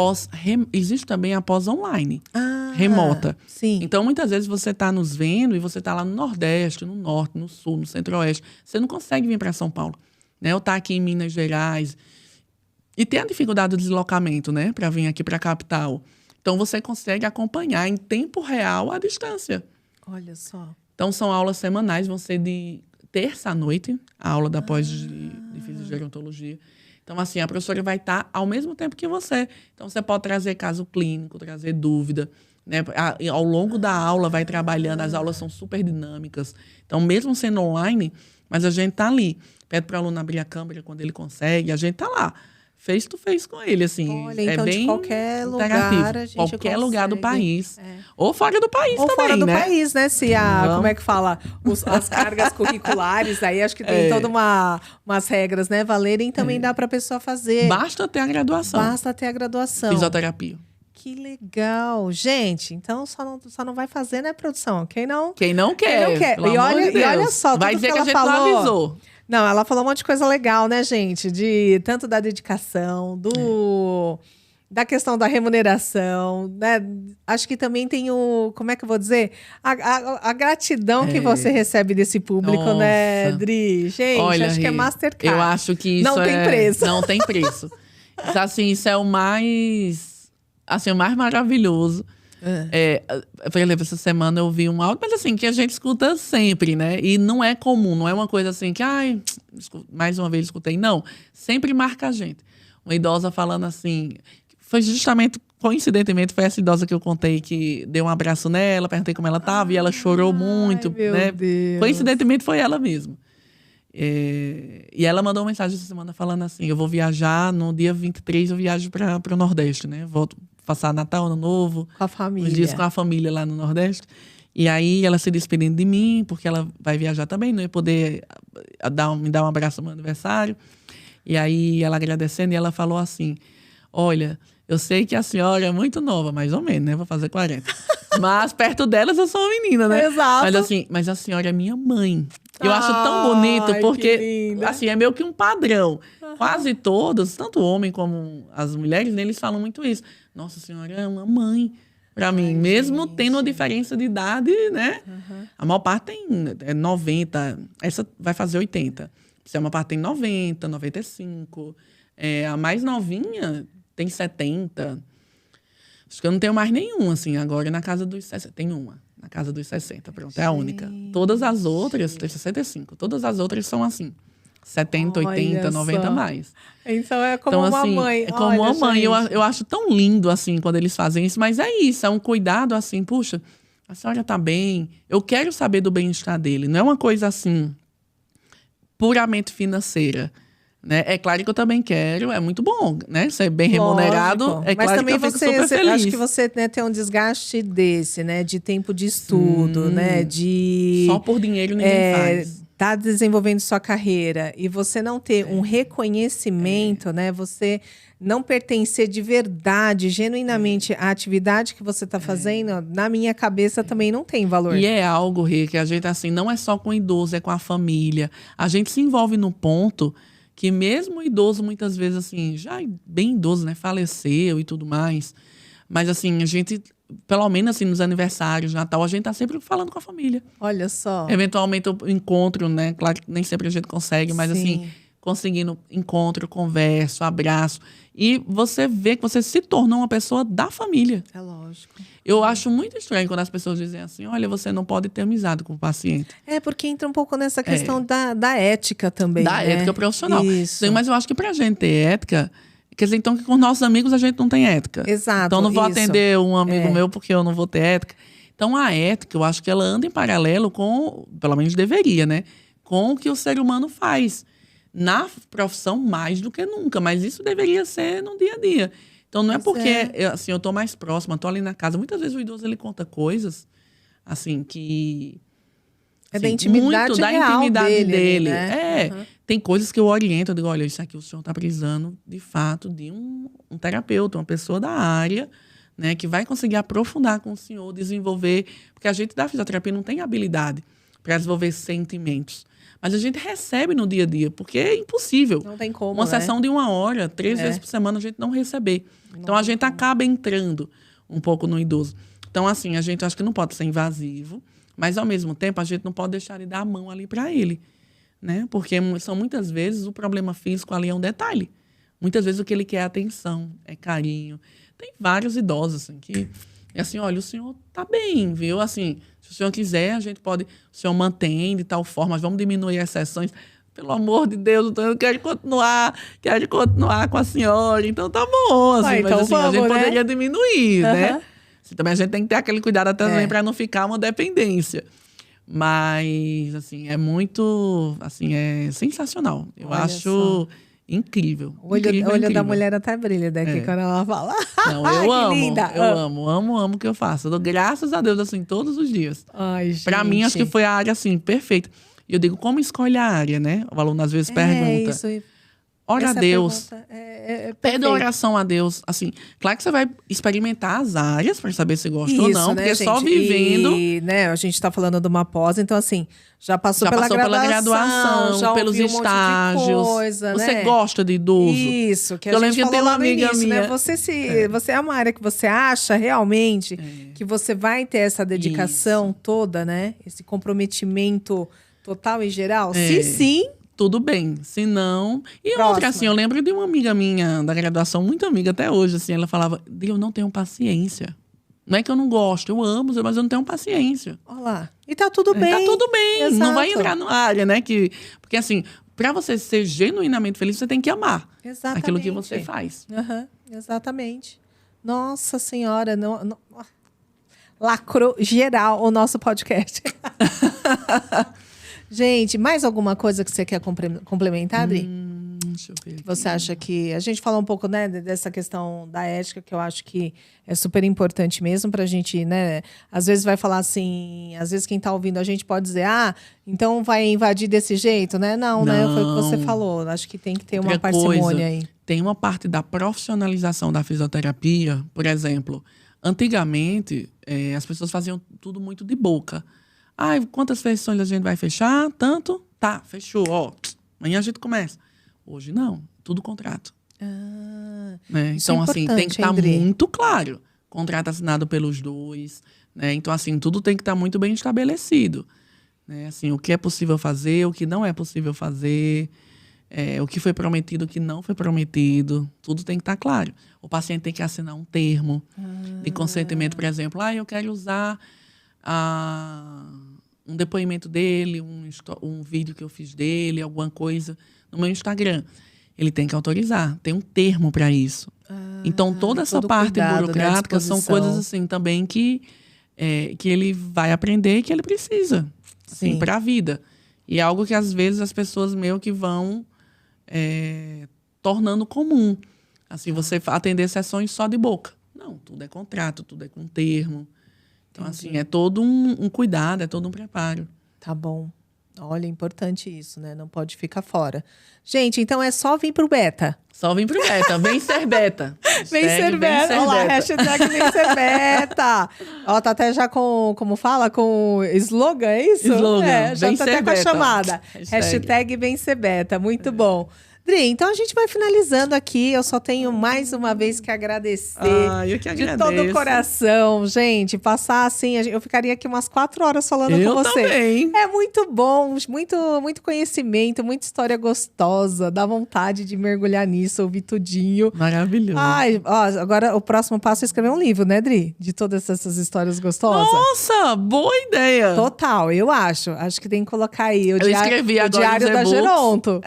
Existe também a pós online, Ah, remota. sim. Então, muitas vezes você está nos vendo e você está lá no Nordeste, no Norte, no Sul, no Centro-Oeste. Você não consegue vir para São Paulo. Né? Eu estou aqui em Minas Gerais e tem a dificuldade do deslocamento, né, para vir aqui para a capital. Então, você consegue acompanhar em tempo real a distância. Olha só. Então, são aulas semanais, vão ser de terça à noite, a aula da pós de fisiogerontologia. Então, assim, a professora vai estar ao mesmo tempo que você. Então, você pode trazer caso clínico, trazer dúvida. Né? Ao longo da aula, vai trabalhando. As aulas são super dinâmicas. Então, mesmo sendo online, mas a gente está ali. Pede para o aluno abrir a câmera quando ele consegue. A gente está lá, face to face com ele, assim. Olha, então, bem de qualquer lugar, a gente qualquer lugar do país. É. Ou fora do país Ou também, fora do né? país, né? Se como é que fala? As cargas curriculares, aí acho que tem toda umas regras, né? Valerem também dá para a pessoa fazer. Basta ter a graduação. Basta ter a graduação. Fisioterapia. Que legal. Gente, então só não vai fazer, né, produção? Quem não quem não quer. E olha só, vai tudo dizer que ela a gente falou. não avisou. Não, ela falou um monte de coisa legal, né, gente? Tanto da dedicação, da questão da remuneração, né? Acho que também tem como é que eu vou dizer? A gratidão que você recebe desse público, Nossa. né, Dri? Gente, Olha, acho que é Mastercard. Eu acho que isso não tem preço. Não tem preço. Assim, isso é o mais maravilhoso. Por exemplo, essa semana eu vi um áudio, mas assim, que a gente escuta sempre, né? E não é comum, não é uma coisa assim que, mais uma vez escutei. Não, sempre marca a gente. Uma idosa falando assim, foi justamente, coincidentemente, foi essa idosa que eu contei que deu um abraço nela, perguntei como ela estava e ela chorou muito, né? Deus. Coincidentemente foi ela mesma. E ela mandou uma mensagem essa semana falando assim, eu vou viajar, no dia 23 eu viajo para o Nordeste, né? Volto passar Natal, Ano Novo. Com a família. Uns dias com a família lá no Nordeste. E aí ela se despedindo de mim, porque ela vai viajar também, não ia poder me dar um abraço no meu aniversário. E aí ela agradecendo, e ela falou assim, olha, eu sei que a senhora é muito nova, mais ou menos, né? Vou fazer 40. Mas perto delas eu sou uma menina, né? Exato. Mas a senhora é minha mãe. Eu acho tão bonito, porque assim, é meio que um padrão. Quase todos, tanto o homem como as mulheres, né, eles falam muito isso. Nossa senhora é uma mãe para mim, mesmo tendo uma diferença de idade, né? A maior parte tem 90, essa vai fazer 80. Se a maior parte tem 90, 95. A mais novinha tem 70. Acho que eu não tenho mais nenhum, assim, agora na casa dos 60. Tem uma, na casa dos 60, pronto, é a única. Todas as outras, tem 65. Todas as outras são assim, 70, 80, 90 mais. Então é como uma assim, mãe. É como uma mãe. Eu acho tão lindo, assim, quando eles fazem isso. Mas é isso, é um cuidado, assim, puxa, a senhora tá bem. Eu quero saber do bem-estar dele. Não é uma coisa, assim, puramente financeira. Né? É claro que eu também quero, é muito bom, né? Ser bem remunerado. É mas claro também que eu fico super feliz. Acho que você, né, tem um desgaste desse, né? De tempo de estudo, né? Só por dinheiro ninguém faz. Tá desenvolvendo sua carreira e você não ter um reconhecimento, né? Você não pertencer de verdade, genuinamente à atividade que você está fazendo, na minha cabeça também não tem valor. E é algo, Rê, que a gente, assim, não é só com o idoso, é com a família. A gente se envolve no ponto que mesmo o idoso, muitas vezes, assim, já bem idoso, né? Faleceu e tudo mais. Mas, assim, a gente, pelo menos, assim, nos aniversários, Natal, a gente tá sempre falando com a família. Olha só. Eventualmente, eu encontro, né? Claro que nem sempre a gente consegue, mas, assim, conseguindo encontro, conversa, abraço. E você vê que você se tornou uma pessoa da família. É lógico. Eu acho muito estranho quando as pessoas dizem assim, olha, você não pode ter amizade com o paciente. Porque entra um pouco nessa questão da ética também, Da né? ética profissional. Isso. Sim, mas eu acho que pra gente ter ética, quer dizer, então que com nossos amigos a gente não tem ética. Exato, Então não vou isso. atender um amigo meu porque eu não vou ter ética. Então a ética, eu acho que ela anda em paralelo com, pelo menos deveria, né? Com o que o ser humano faz. Na profissão, mais do que nunca. Mas isso deveria ser no dia a dia. Então não é porque assim, eu tô mais próxima, tô ali na casa. Muitas vezes o idoso ele conta coisas assim que... da intimidade muito da real intimidade dele. Né? Tem coisas que eu oriento, eu digo, olha, isso aqui o senhor está precisando, de fato, de um terapeuta, uma pessoa da área, né, que vai conseguir aprofundar com o senhor, desenvolver, porque a gente da fisioterapia não tem habilidade para desenvolver sentimentos. Mas a gente recebe no dia a dia, porque é impossível. Não tem como, uma sessão de 1 hora, 3 vezes por semana, a gente não receber. Então, a gente acaba entrando um pouco no idoso. Então, assim, a gente acho que não pode ser invasivo, mas, ao mesmo tempo, a gente não pode deixar de dar a mão ali para ele, né? Porque são muitas vezes o problema físico ali é um detalhe. Muitas vezes o que ele quer é atenção, é carinho. Tem vários idosos, assim, que... É assim, olha, o senhor tá bem, viu? Assim, se o senhor quiser, a gente pode... O senhor mantém de tal forma, mas vamos diminuir as sessões. Pelo amor de Deus, eu quero continuar com a senhora. Então, tá bom, assim. Então, mas, assim, vamos, a gente né? poderia diminuir, né? Assim, também a gente tem que ter aquele cuidado também para não ficar uma dependência. Mas, assim, é muito... Assim, é sensacional. Eu acho incrível. O olho da mulher até brilha daqui quando ela fala. Não, eu amo. Linda. Eu amo o que eu faço. Eu dou graças a Deus, assim, todos os dias. Ai, gente. Pra mim, acho que foi a área, assim, perfeita. E eu digo, como escolhe a área, né? O aluno às vezes pergunta. Isso. Ora a Deus. Pede a oração a Deus. Assim, claro que você vai experimentar as áreas para saber se gosta ou não, né, porque gente? só vivendo. E, né, a gente está falando de uma pós, então, assim, já passou pela graduação, já pelos ouviu um monte de estágios. coisa, Você né? gosta de idoso? Isso, que a eu gente lembro que falou tem uma lá no amiga início, minha. né? Você é uma área que você acha realmente que você vai ter essa dedicação toda, né? Esse comprometimento total e geral? Se sim, tudo bem. Se não... E Próxima. outra, assim, eu lembro de uma amiga minha da graduação, muito amiga até hoje, assim, ela falava, eu não tenho paciência. Não é que eu não gosto, eu amo, mas eu não tenho paciência. olha lá. E tá tudo bem. Tá tudo bem, Exato. não vai entrar na área, né? Porque, assim, pra você ser genuinamente feliz, você tem que amar aquilo que você faz. Exatamente. Nossa Senhora, não... lacrou geral o nosso podcast. Gente, mais alguma coisa que você quer complementar, Adri? Deixa eu ver aqui. Você acha que... A gente falou um pouco, né, dessa questão da ética, que eu acho que é super importante mesmo pra gente, né? Às vezes vai falar assim... Às vezes quem tá ouvindo a gente pode dizer... então vai invadir desse jeito, né? Não, né? Foi o que você falou. Acho que tem que ter uma parcimônia aí. Tem uma parte da profissionalização da fisioterapia, por exemplo... Antigamente, as pessoas faziam tudo muito de boca. Quantas sessões a gente vai fechar? Tanto? Tá, fechou. Ó, amanhã a gente começa. Hoje não, tudo contrato. Né? Então, assim, tem que estar muito claro. Contrato assinado pelos dois. Né? Então, assim, tudo tem que estar muito bem estabelecido. Né? Assim, o que é possível fazer, o que não é possível fazer, o que foi prometido, o que não foi prometido. Tudo tem que estar claro. O paciente tem que assinar um termo de consentimento, por exemplo. Eu quero usar um depoimento dele, um vídeo que eu fiz dele, alguma coisa no meu Instagram. Ele tem que autorizar, tem um termo para isso. Então, toda essa parte burocrática são coisas assim também que ele vai aprender e que ele precisa assim, para a vida. E é algo que às vezes as pessoas meio que vão tornando comum. Assim, você atender sessões só de boca. Não, tudo é contrato, tudo é com termo. Então, assim, é todo um cuidado, é todo um preparo. Tá bom. Olha, é importante isso, né? Não pode ficar fora. Gente, então é só vir pro beta. Só vir pro beta. Vem ser beta. Vem ser beta. Olha lá, hashtag vem ser beta. Ó, tá até já com, como fala? Com slogan, é isso? Slogan. Já vem tá ser até com beta. a chamada. Hashtag vem ser beta. Muito bom. Dri, então a gente vai finalizando aqui. Eu só tenho mais uma vez que agradecer. Eu que de agradeço. todo o coração, gente. Passar assim, eu ficaria aqui umas 4 horas falando com você. Eu também. É muito bom, muito conhecimento, muita história gostosa. Dá vontade de mergulhar nisso, ouvir tudinho. Maravilhoso. Ai, ó, agora o próximo passo é escrever um livro, né, Dri? De todas essas histórias gostosas. Nossa, boa ideia. Total, eu acho. Acho que tem que colocar aí o escrevi o agora Diário os da e-books. Geronto.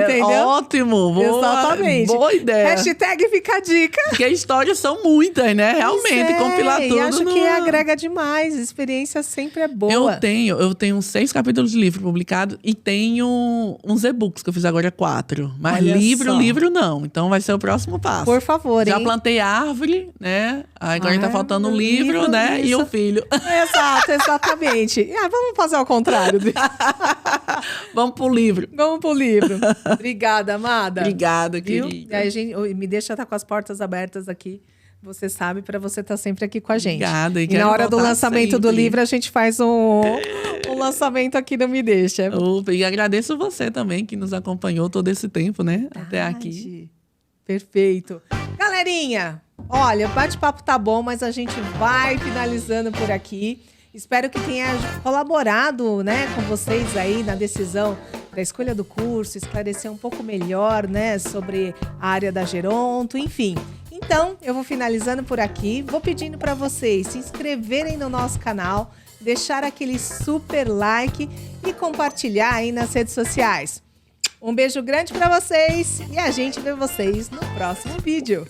Entendeu? Ótimo. Exatamente. Boa ideia. Hashtag fica a dica. Porque histórias são muitas, né? Realmente, compilar tudo. E acho que agrega demais. Experiência sempre é boa. Eu tenho 6 capítulos de livro publicados e tenho uns e-books que eu fiz agora 4. Mas Olha livro só. não. Então vai ser o próximo passo. Por favor, Já hein? plantei árvore, né? Agora tá faltando o livro, livro, né? isso. E o filho. Exato, exatamente. Vamos fazer ao contrário. Vamos pro livro. Vamos pro livro. Obrigada, amada. Obrigada, Viu? querida. E aí, me deixa estar com as portas abertas aqui. Você sabe, para você estar sempre aqui com a gente. Obrigada. E na hora do lançamento do livro, a gente faz um lançamento aqui no Me Deixa. Opa, e agradeço você também, que nos acompanhou todo esse tempo, né? Até aqui. Perfeito. Galerinha, olha, o bate-papo tá bom, mas a gente vai finalizando por aqui. Espero que tenha colaborado, né, com vocês aí na decisão da escolha do curso, esclarecer um pouco melhor, né, sobre a área da Geronto, enfim. Então, eu vou finalizando por aqui. Vou pedindo para vocês se inscreverem no nosso canal, deixar aquele super like e compartilhar aí nas redes sociais. Um beijo grande para vocês e a gente vê vocês no próximo vídeo.